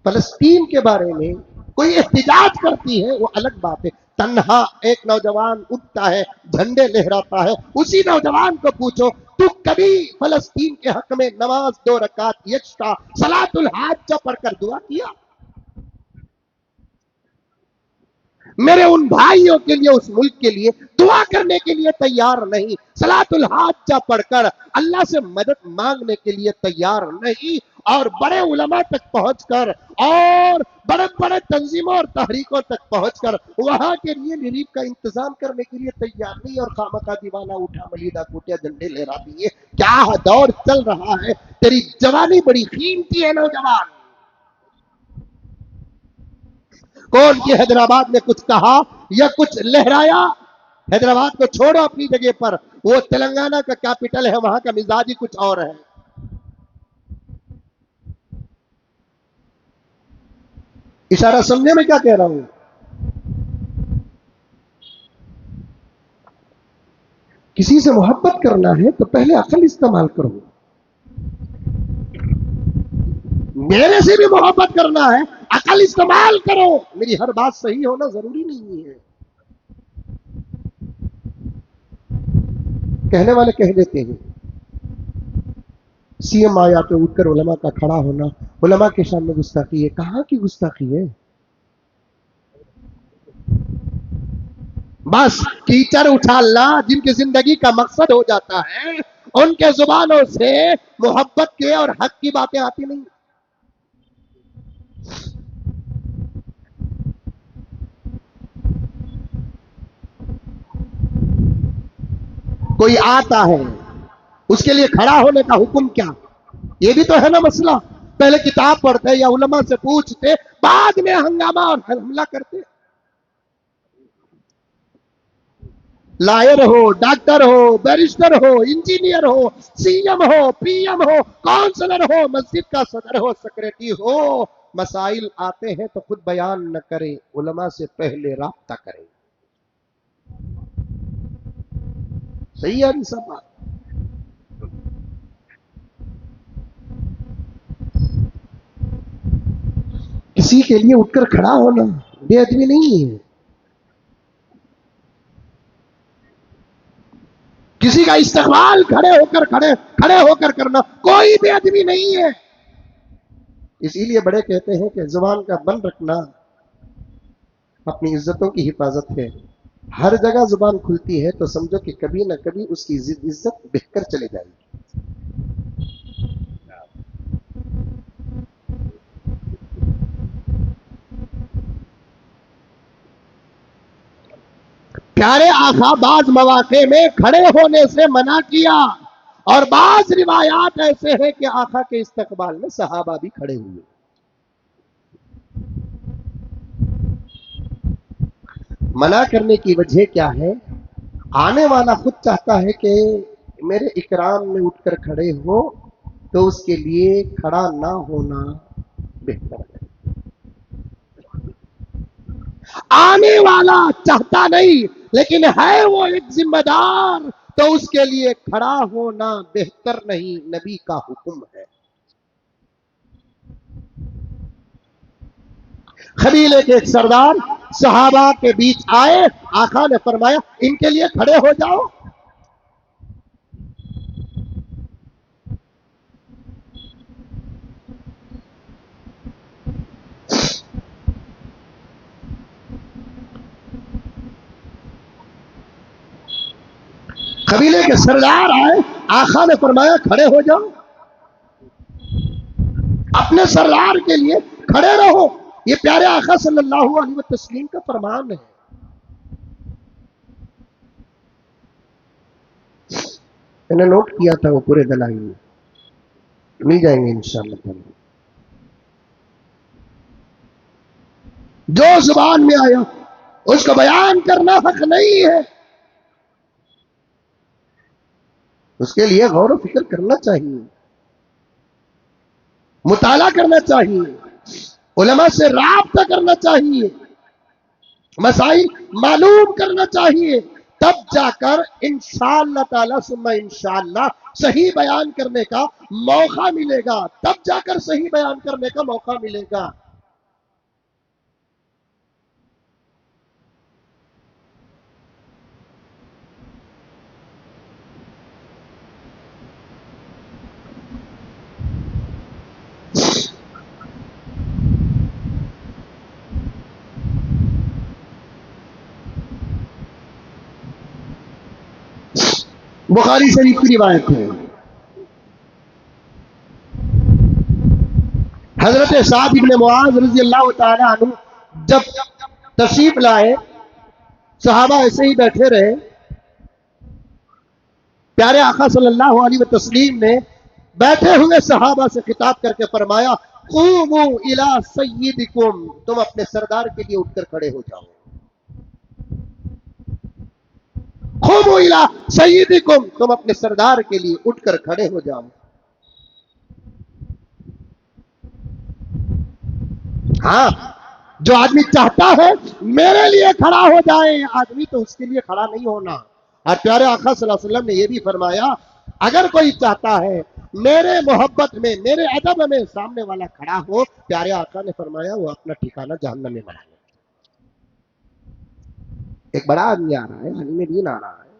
فلسطین کے بارے میں کوئی احتجاج کرتی ہے، وہ الگ بات ہے۔ تنہا ایک نوجوان اٹھتا ہے، جھنڈے لہراتا ہے، اسی نوجوان کو پوچھو تو کبھی فلسطین کے حق میں نماز 2 رکعت یکشا صلاۃ الحاجہ پڑھ کر دعا کیا؟ میرے ان بھائیوں کے لیے، اس ملک کے لیے دعا کرنے کے لیے تیار نہیں، صلاۃ الحاجہ پڑھ کر اللہ سے مدد مانگنے کے لیے تیار نہیں، اور بڑے علماء تک پہنچ کر اور بڑے بڑے تنظیموں اور تحریکوں تک پہنچ کر وہاں کے لیے ریلیف کا انتظام کرنے کے لیے تیار نہیں، اور خامخواہ دیوانہ اٹھا ملیدہ کوٹیا جھنڈے لہرا دیے۔ کیا دور چل رہا ہے؟ تیری جوانی بڑی قیمتی ہے نوجوان۔ کون کی حیدرآباد میں کچھ کہا یا کچھ لہرایا؟ حیدرآباد کو چھوڑو اپنی جگہ پر، وہ تلنگانہ کا کیپٹل ہے، وہاں کا مزاج ہی کچھ اور ہے۔ اشارہ سمجھے میں کیا کہہ رہا ہوں؟ کسی سے محبت کرنا ہے تو پہلے عقل استعمال کرو۔ میرے سے بھی محبت کرنا ہے، عقل استعمال کرو۔ میری ہر بات صحیح ہونا ضروری نہیں ہے، کہنے والے کہہ دیتے ہیں۔ سی ایم آیا تو اٹھ کر علماء کا کھڑا ہونا، علماء کے سامنے گستاخی ہے۔ کہاں کی گستاخی ہے؟ بس کیچڑ اٹھالنا جن کی زندگی کا مقصد ہو جاتا ہے، ان کے زبانوں سے محبت کے اور حق کی باتیں آتی نہیں۔ کوئی آتا ہے، اس کے لیے کھڑا ہونے کا حکم کیا؟ یہ بھی تو ہے نا مسئلہ. پہلے کتاب پڑھتے یا علماء سے پوچھتے, بعد میں ہنگامہ اور حملہ کرتے. لائر ہو, ڈاکٹر ہو, بیرسٹر ہو, انجینئر ہو, سی ایم ہو, پی ایم ہو, کونسلر ہو, مسجد کا صدر ہو, سیکریٹری ہو, مسائل آتے ہیں تو خود بیان نہ کریں, علماء سے پہلے رابطہ کریں. صحیح ہے سب بات. کسی کے لیے اٹھ کر کھڑا ہونا بے ادبی نہیں ہے. کسی کا استقبال کھڑے ہو کر کرنا کوئی بے ادبی نہیں ہے. اسی لیے بڑے کہتے ہیں کہ زبان کا بند رکھنا اپنی عزتوں کی حفاظت ہے. ہر جگہ زبان کھلتی ہے تو سمجھو کہ کبھی نہ کبھی اس کی عزت بہہ کر چلے جائے گی. پیارے آقا بعض مواقع میں کھڑے ہونے سے منع کیا, اور بعض روایات ایسے ہیں کہ آقا کے استقبال میں صحابہ بھی کھڑے ہوئے. منع کرنے کی وجہ کیا ہے؟ آنے والا خود چاہتا ہے کہ میرے اکرام میں اٹھ کر کھڑے ہو, تو اس کے لیے کھڑا نہ ہونا بہتر ہے. آنے والا چاہتا نہیں, لیکن ہے وہ ایک ذمہ دار, تو اس کے لیے کھڑا ہونا بہتر نہیں, نبی کا حکم ہے. قبیلے کے ایک سردار صحابہ کے بیچ آئے, آقا نے فرمایا ان کے لیے کھڑے ہو جاؤ. قبیلے کے سردار آئے, آقا نے فرمایا کھڑے ہو جاؤ. اپنے سردار کے لیے کھڑے رہو, یہ پیارے آقا صلی اللہ علیہ وسلم کا فرمان ہے. میں نے نوٹ کیا تھا وہ پورے دلائل میں مل جائیں گے انشاءاللہ. جو زبان میں آیا اس کو بیان کرنا حق نہیں ہے. اس کے لیے غور و فکر کرنا چاہیے, مطالعہ کرنا چاہیے, علماء سے رابطہ کرنا چاہیے, مسائل معلوم کرنا چاہیے, تب جا کر انشاءاللہ تعالی ثم انشاءاللہ صحیح بیان کرنے کا موقع ملے گا. تب جا کر صحیح بیان کرنے کا موقع ملے گا. بخاری شریف کی روایت ہے, حضرت سعد بن معاذ رضی اللہ تعالی عنہ جب تشریف لائے, صحابہ ایسے ہی بیٹھے رہے. پیارے آقا صلی اللہ علیہ وسلم نے بیٹھے ہوئے صحابہ سے خطاب کر کے فرمایا قوموا الی سیدکم, تم اپنے سردار کے لیے اٹھ کر کھڑے ہو جاؤ. قوموا الی سیدکم, تم اپنے سردار کے لیے اٹھ کر کھڑے ہو جاؤ. ہاں, جو آدمی چاہتا ہے میرے لیے کھڑا ہو جائے, آدمی تو اس کے لیے کھڑا نہیں ہونا. اور پیارے آقا صلی اللہ علیہ وسلم نے یہ بھی فرمایا اگر کوئی چاہتا ہے میرے محبت میں, میرے ادب میں سامنے والا کھڑا ہو, پیارے آقا نے فرمایا وہ اپنا ٹھکانہ جہنم میں بنا لے. ایک بڑا آدمی آ رہا ہے, علم دین آ رہا ہے,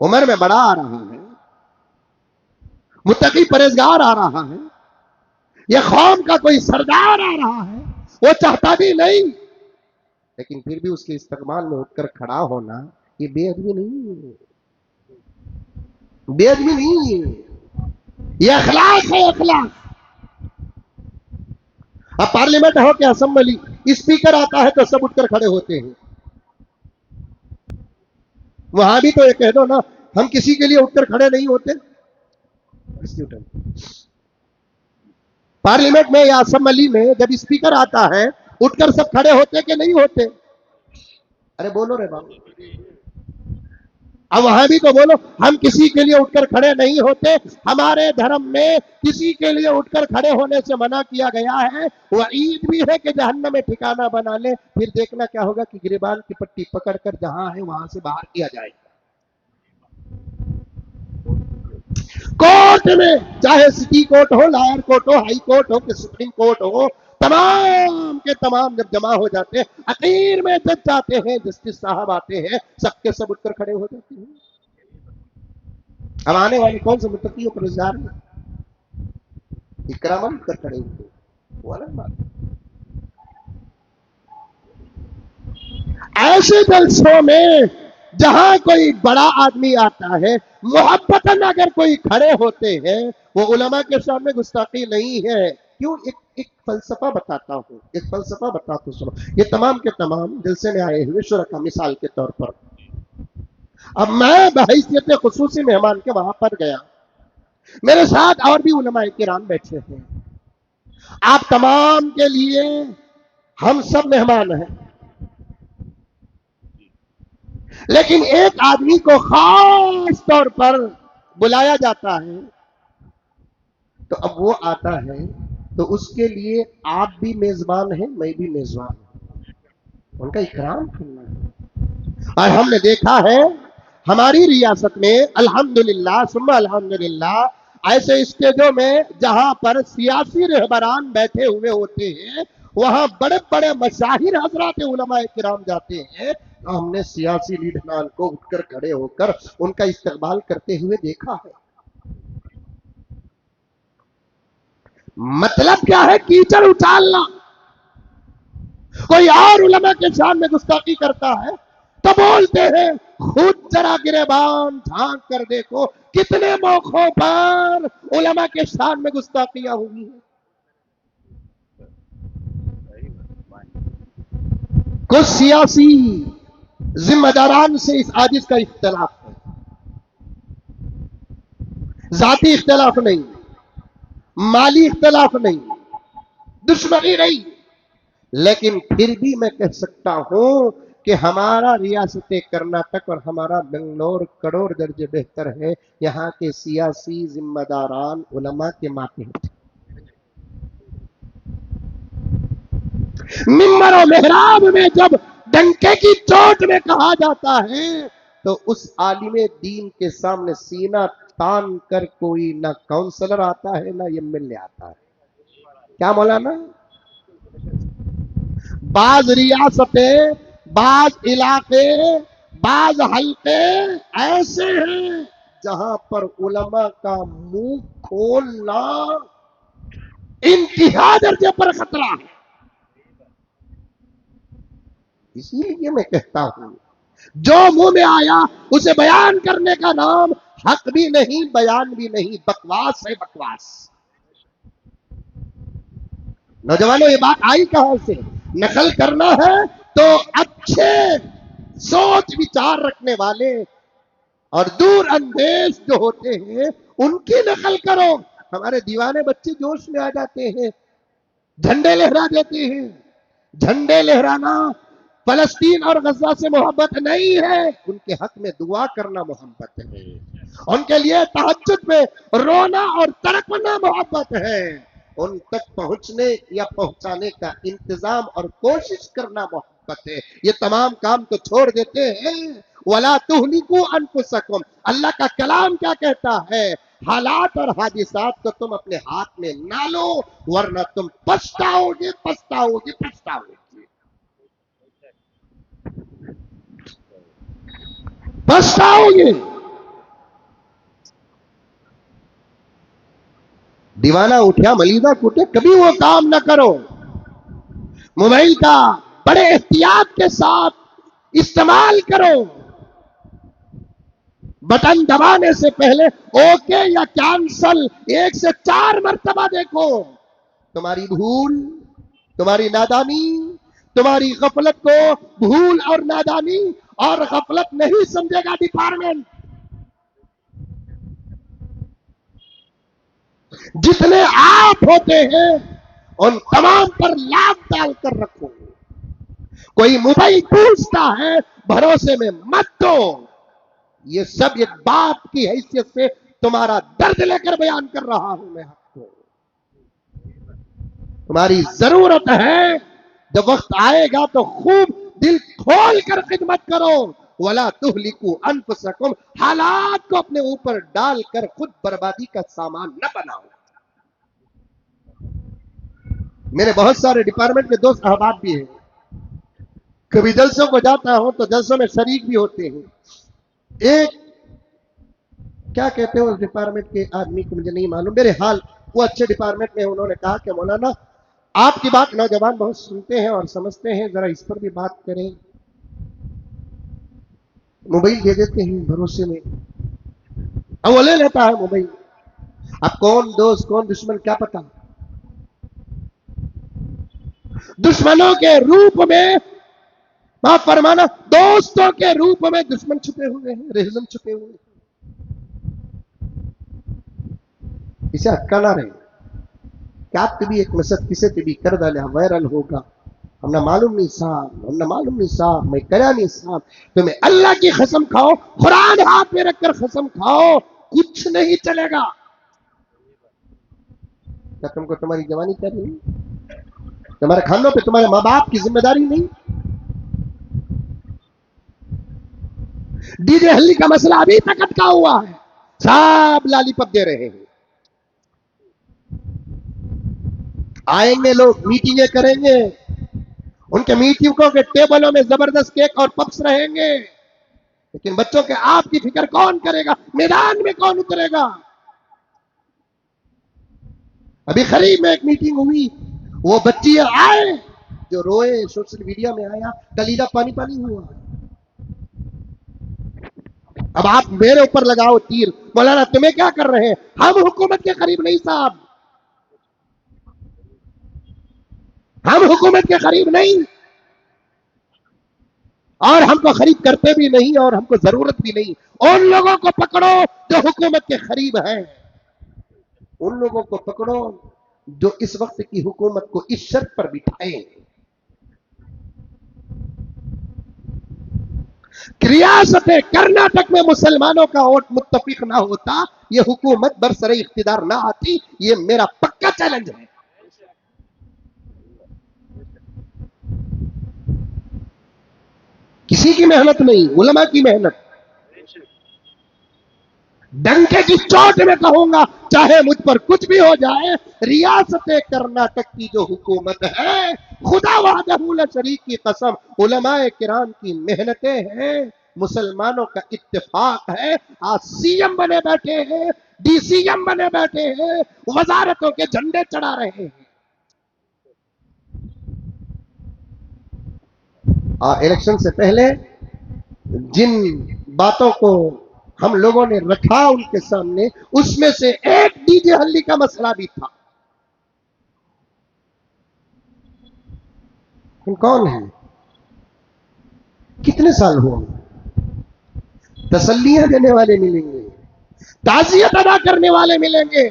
عمر میں بڑا آ رہا ہے, متقی پرہیزگار آ رہا ہے, یہ قوم کا کوئی سردار آ رہا ہے, وہ چاہتا بھی نہیں, لیکن پھر بھی اس کے استقبال میں اٹھ کر کھڑا ہونا یہ بے ادبی نہیں ہے, بے ادبی نہیں ہے, یہ اخلاق ہے, اخلاق. اب پارلیمنٹ ہو کہ اسمبلی, اسپیکر آتا ہے تو سب اٹھ کر کھڑے ہوتے ہیں. وہاں بھی تو یہ کہہ دو نا, ہم کسی کے لیے اٹھ کر کھڑے نہیں ہوتے. پارلیمنٹ میں یا اسمبلی میں جب اسپیکر آتا ہے اٹھ کر سب کھڑے ہوتے کہ نہیں ہوتے؟ ارے بولو رے بابو، اب وہاں بھی تو بولو. ہم کسی کے لیے اٹھ کر کھڑے نہیں ہوتے. ہمارے دھرم میں کسی کے لیے اٹھ کر کھڑے ہونے سے منع کیا گیا ہے. وعید بھی ہے کہ جہنم میں ٹھکانہ بنا لے. پھر دیکھنا کیا ہوگا کہ گریبان کی پٹی پکڑ کر جہاں ہے وہاں سے باہر کیا جائے گا. کورٹ میں چاہے سٹی کورٹ ہو، لائر کورٹ ہو، ہائی کورٹ ہو کہ سپریم کورٹ ہو، تمام کے تمام جب جمع ہو جاتے ہیں، اخیر میں جج جاتے ہیں، جسٹس صاحب آتے ہیں، سب کے سب اٹھ کر کھڑے ہو جاتے ہیں. اب آنے والے کون سے متقیوں پر روزگار میں اکرامن کر کھڑے ہوتے ہیں، وہ الگ بات. ایسے جلسوں میں جہاں کوئی بڑا آدمی آتا ہے، محبتاً اگر کوئی کھڑے ہوتے ہیں، وہ علماء کے سامنے گستاخی نہیں ہے. کیوں؟ ایک فلسفہ بتاتا ہوں، ایک فلسفہ بتاتا ہوں. سنو، یہ تمام کے تمام جلسے میں آئے ہوئے شرکا مثال کے طور پر. اب میں بحیثیت خصوصی مہمان کے وہاں پر گیا، میرے ساتھ اور بھی علماء کرام بیٹھے ہیں. آپ تمام کے لیے ہم سب مہمان ہیں، لیکن ایک آدمی کو خاص طور پر بلایا جاتا ہے. تو اب وہ آتا ہے تو اس کے لیے آپ بھی میزبان ہیں، میں بھی میزبان ہوں، ان کا اکرام کرنا ہے. اور ہم نے دیکھا ہے ہماری ریاست میں الحمدللہ ثم الحمدللہ ایسے اسٹیجوں میں جہاں پر سیاسی رہبران بیٹھے ہوئے ہوتے ہیں، وہاں بڑے بڑے مشاہیر حضرات علماء کرام جاتے ہیں. ہم نے سیاسی لیڈران کو اٹھ کر کھڑے ہو کر ان کا استقبال کرتے ہوئے دیکھا ہے. مطلب کیا ہے؟ کیچڑ اچالنا. کوئی اور علماء کے سامنے گستاخی کرتا ہے تو بولتے ہیں خود ذرا گریبان جھانک کر دیکھو کتنے موقعوں پر علماء کے شان میں گستاخیاں ہوئی ہیں. کچھ سیاسی ذمہ داران سے اس حادث کا اختلاف ہے، ذاتی اختلاف نہیں، مالی اختلاف نہیں، دشمنی نہیں، لیکن پھر بھی میں کہہ سکتا ہوں کہ ہمارا ریاست کرناٹک اور ہمارا بنگلور کروڑ درجے بہتر ہے. یہاں کے سیاسی ذمہ داران علماء کے ماتحت، ممبر و محراب میں جب ڈنکے کی چوٹ میں کہا جاتا ہے تو اس عالم دین کے سامنے سینہ تان کر کوئی نہ کاؤنسلر آتا ہے نہ ایم ایل اے آتا ہے. کیا مولانا؟ بعض ریاستیں، بعض علاقے، بعض حلقے ایسے ہیں جہاں پر علماء کا منہ کھولنا انتہا درجے پر خطرہ ہے. اسی لیے میں کہتا ہوں جو منہ میں آیا اسے بیان کرنے کا نام حق بھی نہیں، بیان بھی نہیں، بکواس ہے، بکواس. نوجوانوں یہ بات آئی کہاں سے؟ نقل کرنا ہے تو اچھے سوچ وچار رکھنے والے اور دور اندیش جو ہوتے ہیں ان کی نقل کرو. ہمارے دیوانے بچے جوش میں آ جاتے ہیں، جھنڈے لہرا دیتے ہیں. جھنڈے لہرانا فلسطین اور غزہ سے محبت نہیں ہے، ان کے حق میں دعا کرنا محبت ہے، ان کے لیے تہجد میں رونا اور تڑپنا محبت ہے، ان تک پہنچنے یا پہنچانے کا انتظام اور کوشش کرنا محبت ہے. یہ تمام کام تو چھوڑ دیتے ہیں. وَلَا تُهْلِكُوا أَنفُسَكُمْ. اللہ کا کلام کیا کہتا ہے؟ حالات اور حادثات کو تم اپنے ہاتھ میں نہ لو ورنہ تم پچھتاؤ گے، پچھتاؤ گے، پچھتاؤ گے، پچھتاؤ گے. دیوانہ اٹھیا ملیدہ کوٹے، کبھی وہ کام نہ کرو. موبائل کا بڑے احتیاط کے ساتھ استعمال کرو. بٹن دبانے سے پہلے اوکے یا کینسل 1 سے 4 مرتبہ دیکھو. تمہاری بھول، تمہاری نادانی، تمہاری غفلت کو بھول اور نادانی اور غفلت نہیں سمجھے گا ڈپارٹمنٹ. جتنے آپ ہوتے ہیں ان تمام پر لاک ڈال کر رکھو. کوئی موبائل پوچھتا ہے بھروسے میں مت دو. یہ سب ایک باپ کی حیثیت سے تمہارا درد لے کر بیان کر رہا ہوں میں آپ کو. تمہاری ضرورت ہے، جب وقت آئے گا تو خوب دل کھول کر خدمت کرو. وَلَا تُهْلِكُوا أَنفُسَكُمْ، حالات کو اپنے اوپر ڈال کر خود بربادی کا سامان نہ بناؤ. میرے بہت سارے ڈپارٹمنٹ کے دوست احباب بھی ہیں. کبھی جلسوں کو جاتا ہوں تو جلسوں میں شریک بھی ہوتے ہیں. ایک کیا کہتے ہیں اس ڈپارٹمنٹ کے آدمی کو مجھے نہیں معلوم، میرے حال وہ اچھے ڈپارٹمنٹ میں انہوں نے کہا کہ مولانا آپ کی بات نوجوان بہت سنتے ہیں اور سمجھتے ہیں، ذرا اس پر بھی بات کریں. موبائل دے دیتے ہیں بھروسے میں، اب وہ لے لیتا ہے موبائل. اب کون دوست کون دشمن کیا پتا. دشمنوں کے روپ میں معاف فرمانا، دوستوں کے روپ میں دشمن چھپے ہوئے ہیں، رہزن چھپے ہوئے ہیں. اسے اٹکا نہ رہے کہ آپ کے بھی ایک مسد کسے تے بھی کر ڈالا وائرل ہوگا. ہم نہ معلوم نہیں صاحب، ہم نہ معلوم نہیں صاحب، میں کرا نہیں صاحب. تمہیں اللہ کی قسم کھاؤ، قرآن ہاتھ میں رکھ کر قسم کھاؤ، کچھ نہیں چلے گا. کیا تم کو تمہاری جوانی چاہیے نہیں؟ تمہارے کھانوں پہ تمہارے ماں باپ کی ذمہ داری نہیں؟ ڈی جے ہلی کا مسئلہ ابھی تک اٹکا ہوا ہے، سب لالی پپ دے رہے ہیں. آئیں گے لوگ میٹنگیں کریں گے، ان کے میٹنگوں کے ٹیبلوں میں زبردست کیک اور پپس رہیں گے، لیکن بچوں کے آپ کی فکر کون کرے گا؟ میدان میں کون اترے گا؟ ابھی قریب میں ایک میٹنگ ہوئی، وہ بچی آئے جو روئے، سوشل میڈیا میں آیا، کلیجہ پانی پانی ہوا. اب آپ میرے اوپر لگاؤ تیر، مولانا تمہیں کیا کر رہے ہیں؟ ہم حکومت کے قریب نہیں صاحب، ہم حکومت کے قریب نہیں، اور ہم کو قریب کرتے بھی نہیں، اور ہم کو ضرورت بھی نہیں. ان لوگوں کو پکڑو جو حکومت کے قریب ہیں، ان لوگوں کو پکڑو جو اس وقت کی حکومت کو اس شرط پر بٹھائیں. ریاست کرناٹک میں مسلمانوں کا ووٹ متفق نہ ہوتا، یہ حکومت برسر اقتدار نہ آتی. یہ میرا پکا چیلنج ہے. کسی کی محنت نہیں، علماء کی محنت. ڈنکے کی چوٹ میں کہوں گا، چاہے مجھ پر کچھ بھی ہو جائے، ریاست کرناٹک کی جو حکومت ہے، خدا وحدہ لا شریک کی قسم، علماء کرام کی محنتیں ہیں، مسلمانوں کا اتفاق ہے. آج سی ایم بنے بیٹھے ہیں، ڈی سی ایم بنے بیٹھے ہیں، وزارتوں کے جھنڈے چڑھا رہے ہیں. الیکشن سے پہلے جن باتوں کو ہم لوگوں نے رکھا ان کے سامنے، اس میں سے ایک ڈی جے ہلی کا مسئلہ بھی تھا. تم کون ہیں؟ کتنے سال ہوا؟ تسلیاں دینے والے ملیں گے، تعزیت ادا کرنے والے ملیں گے،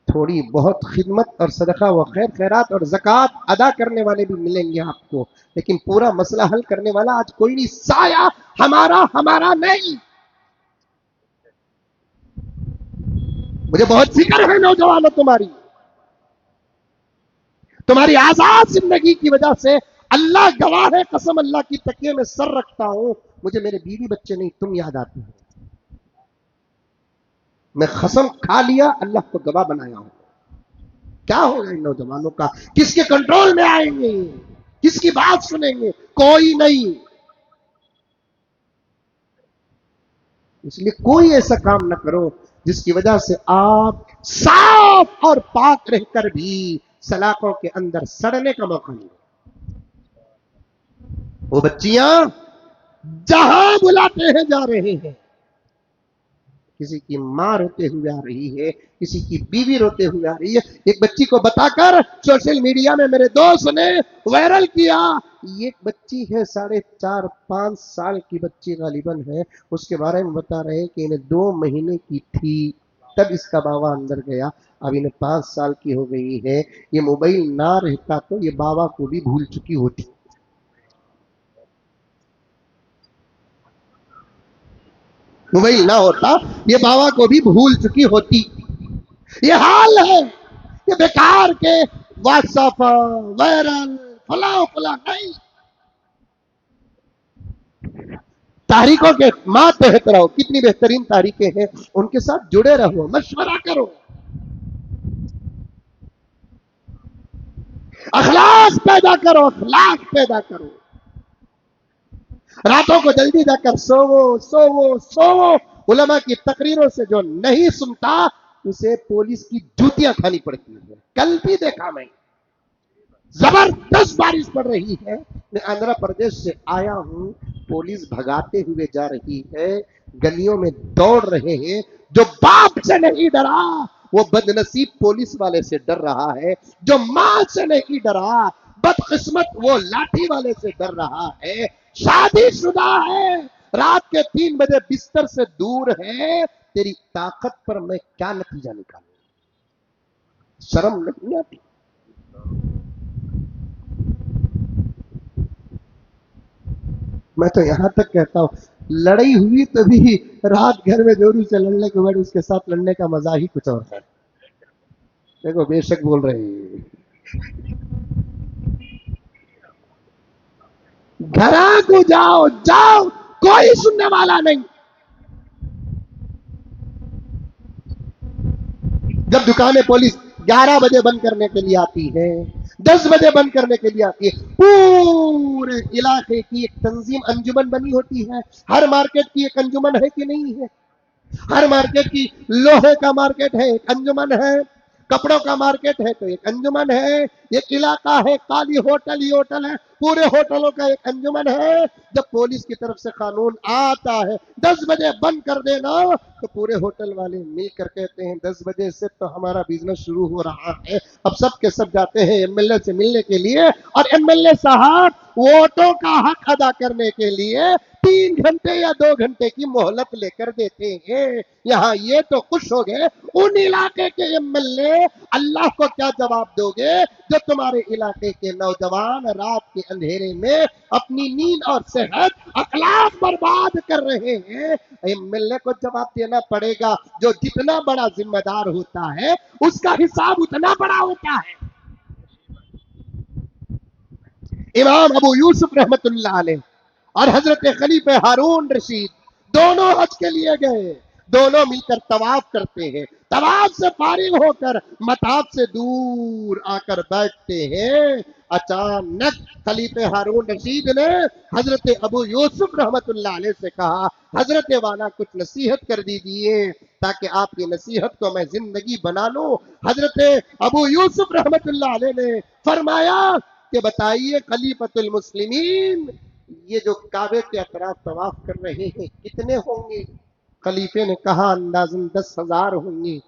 تھوڑی بہت خدمت اور صدقہ و خیر خیرات اور زکوٰۃ ادا کرنے والے بھی ملیں گے آپ کو، لیکن پورا مسئلہ حل کرنے والا آج کوئی نہیں. سایہ ہمارا نہیں. مجھے بہت فکر ہے نوجوانوں، تمہاری آزاد زندگی کی وجہ سے اللہ گواہ ہے، قسم اللہ کی تکیے میں سر رکھتا ہوں، مجھے میرے بیوی بچے نہیں تم یاد آتے ہو. میں قسم کھا لیا، اللہ کو گواہ بنایا ہوں. کیا ہوگا ان نوجوانوں کا؟ کس کے کنٹرول میں آئیں گے؟ کس کی بات سنیں گے؟ کوئی نہیں. اس لیے کوئی ایسا کام نہ کرو جس کی وجہ سے آپ صاف اور پاک رہ کر بھی سلاخوں کے اندر سڑنے کا موقع نہیں. وہ بچیاں جہاں بلاتے ہیں جا رہے ہیں. کسی کی ماں روتے ہوئے آ رہی ہے، کسی کی بیوی روتے ہوئے آ رہی ہے. ایک بچی کو بتا کر سوشل میڈیا میں میرے دوست نے وائرل کیا. یہ ایک بچی ہے 4.5 سال کی بچی غالباً ہے، اس کے بارے میں بتا رہے کہ انہیں 2 مہینے کی تھی تب اس کا بابا اندر گیا. اب انہیں 5 سال کی ہو گئی ہے. یہ موبائل نہ رہتا تو یہ بابا کو بھی بھول چکی ہوتی. موبائل نہ ہوتا یہ بابا کو بھی بھول چکی ہوتی. یہ حال ہے کہ بیکار کے واٹس ایپ وائرل فلاں فلاں نہیں. تحریکوں کے ماتحت رہو. کتنی بہترین تحریکیں ہیں, ان کے ساتھ جڑے رہو, مشورہ کرو, اخلاق پیدا کرو, اخلاق پیدا کرو. راتوں کو جلدی جا کر سوو. علماء کی تقریروں سے جو نہیں سنتا اسے پولیس کی جوتیاں کھانی پڑتی ہیں. کل بھی دیکھا میں, زبردست بارش پڑ رہی ہے, میں آندھرا پردیش سے آیا ہوں, پولیس بھگاتے ہوئے جا رہی ہے, گلیوں میں دوڑ رہے ہیں. جو باپ سے نہیں ڈرا وہ بدنصیب پولیس والے سے ڈر رہا ہے. جو ماں سے نہیں ڈرا بدقسمت وہ لاٹھی والے سے ڈر رہا ہے. شادی شدہ ہے, رات کے 3 بجے بستر سے دور ہے. تیری طاقت پر میں کیا نتیجہ نکالوں؟ شرم نہیں آتی؟ میں تو یہاں تک کہتا ہوں, لڑائی ہوئی تو بھی رات گھر میں جوڑی سے لڑنے کے بعد اس کے ساتھ لڑنے کا مزہ ہی کچھ اور ہے. دیکھو بے شک بول رہے ہیں. گھراں کو جاؤ, کوئی سننے والا نہیں. جب دکانیں پولیس 11 بجے بند کرنے کے لیے آتی ہے, 10 بجے بند کرنے کے لیے آتی ہے, پورے علاقے کی ایک تنظیم انجمن بنی ہوتی ہے. ہر مارکیٹ کی ایک انجمن ہے کہ نہیں ہے؟ ہر مارکیٹ کی, لوہے کا مارکیٹ ہے ایک انجمن ہے, کپڑوں کا مارکیٹ ہے تو ایک انجمن ہے, ایک علاقہ ہے کالی ہوٹل ہی ہوٹل ہے, پورے ہوٹلوں کا ایک انجمن ہے. جب پولیس کی طرف سے قانون آتا ہے 10 بجے بند کر دینا, تو پورے ہوٹل والے مل کر کہتے ہیں 10 بجے سے تو ہمارا بزنس شروع ہو رہا ہے. اب سب کے سب جاتے ہیں ایم ایل اے سے ملنے کے لیے, اور ایم ایل اے صاحب ووٹوں کا حق ادا کرنے کے لیے 3 گھنٹے یا 2 گھنٹے کی مہلت لے کر دیتے ہیں. یہاں یہ تو خوش ہو گئے, ان علاقے کے ایم ایل اے اللہ کو کیا جواب دو گے جو تمہارے علاقے کے نوجوان رات کے اندھیرے میں اپنی نیند اور صحت اخلاق برباد کر رہے ہیں. ایم ایل اے کو جواب دینا پڑے گا. جو جتنا بڑا ذمہ دار ہوتا ہے اس کا حساب اتنا بڑا ہوتا ہے. امام ابو یوسف رحمت اللہ علیہ اور حضرت خلیفہ ہارون رشید دونوں حج کے لیے گئے. دونوں مل کر طواف کرتے ہیں. طواف سے فارغ ہو کر مطاف سے دور آ کر بیٹھتے ہیں. اچانک خلیفہ ہارون رشید نے حضرت ابو یوسف رحمت اللہ علیہ سے کہا, حضرت والا کچھ نصیحت کر دیجئے تاکہ آپ کی نصیحت کو میں زندگی بنا لوں. حضرت ابو یوسف رحمت اللہ علیہ نے فرمایا کہ بتائیے خلیفۃ المسلمین, یہ جو کعبے کے اطراف طواف کر رہے ہیں کتنے ہوں گے؟ خلیفے نے کہا اندازاً 10,000 ہوں گے.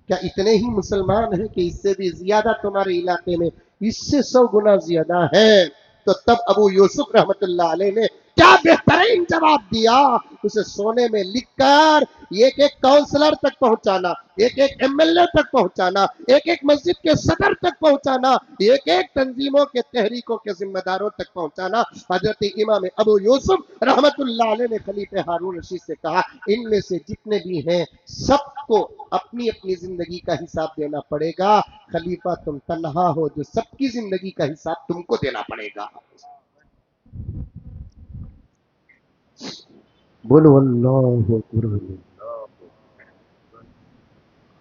کیا اتنے ہی مسلمان ہیں کہ اس سے بھی زیادہ تمہارے علاقے میں؟ اس سے 100 گنا زیادہ ہے. تو تب ابو یوسف رحمت اللہ علیہ نے کیا بہترین جواب دیا, اسے سونے میں لکھ کر ایک ایک کاؤنسلر تک پہنچانا, ایک ایک ایم ایل اے تک پہنچانا, ایک ایک مسجد کے صدر تک پہنچانا, ایک ایک تنظیموں کے تحریکوں کے ذمہ داروں تک پہنچانا. حضرت امام ابو یوسف رحمت اللہ علیہ نے خلیفہ ہارون رشید سے کہا, ان میں سے جتنے بھی ہیں سب کو اپنی اپنی زندگی کا حساب دینا پڑے گا. خلیفہ تم تنہا ہو جو سب کی زندگی کا حساب تم کو دینا پڑے گا. بولو اللہ اکبر.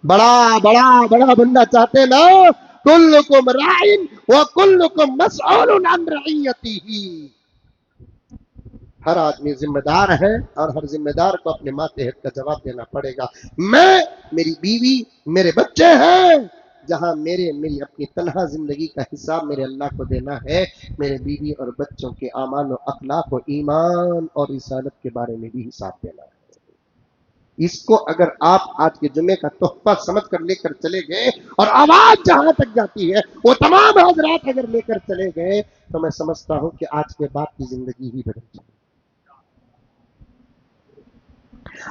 بڑا بڑا بڑا بننا چاہتے نا, کلکم راعٍ وکلکم مسئول عن رعیتہ. ہر آدمی ذمہ دار ہے اور ہر ذمہ دار کو اپنے ماتحت کا جواب دینا پڑے گا. میں, میری بیوی, میرے بچے ہیں, جہاں میری اپنی تنہا زندگی کا حساب میرے اللہ کو دینا ہے, میرے بیوی اور بچوں کے اعمال و اخلاق و ایمان اور رسالت کے بارے میں بھی حساب دینا ہے. اس کو اگر آپ آج کے جمعے کا تحفہ سمجھ کر لے کر چلے گئے, اور آواز جہاں تک جاتی ہے وہ تمام حضرات اگر لے کر چلے گئے, تو میں سمجھتا ہوں کہ آج کے بعد کی زندگی ہی بدل جائے.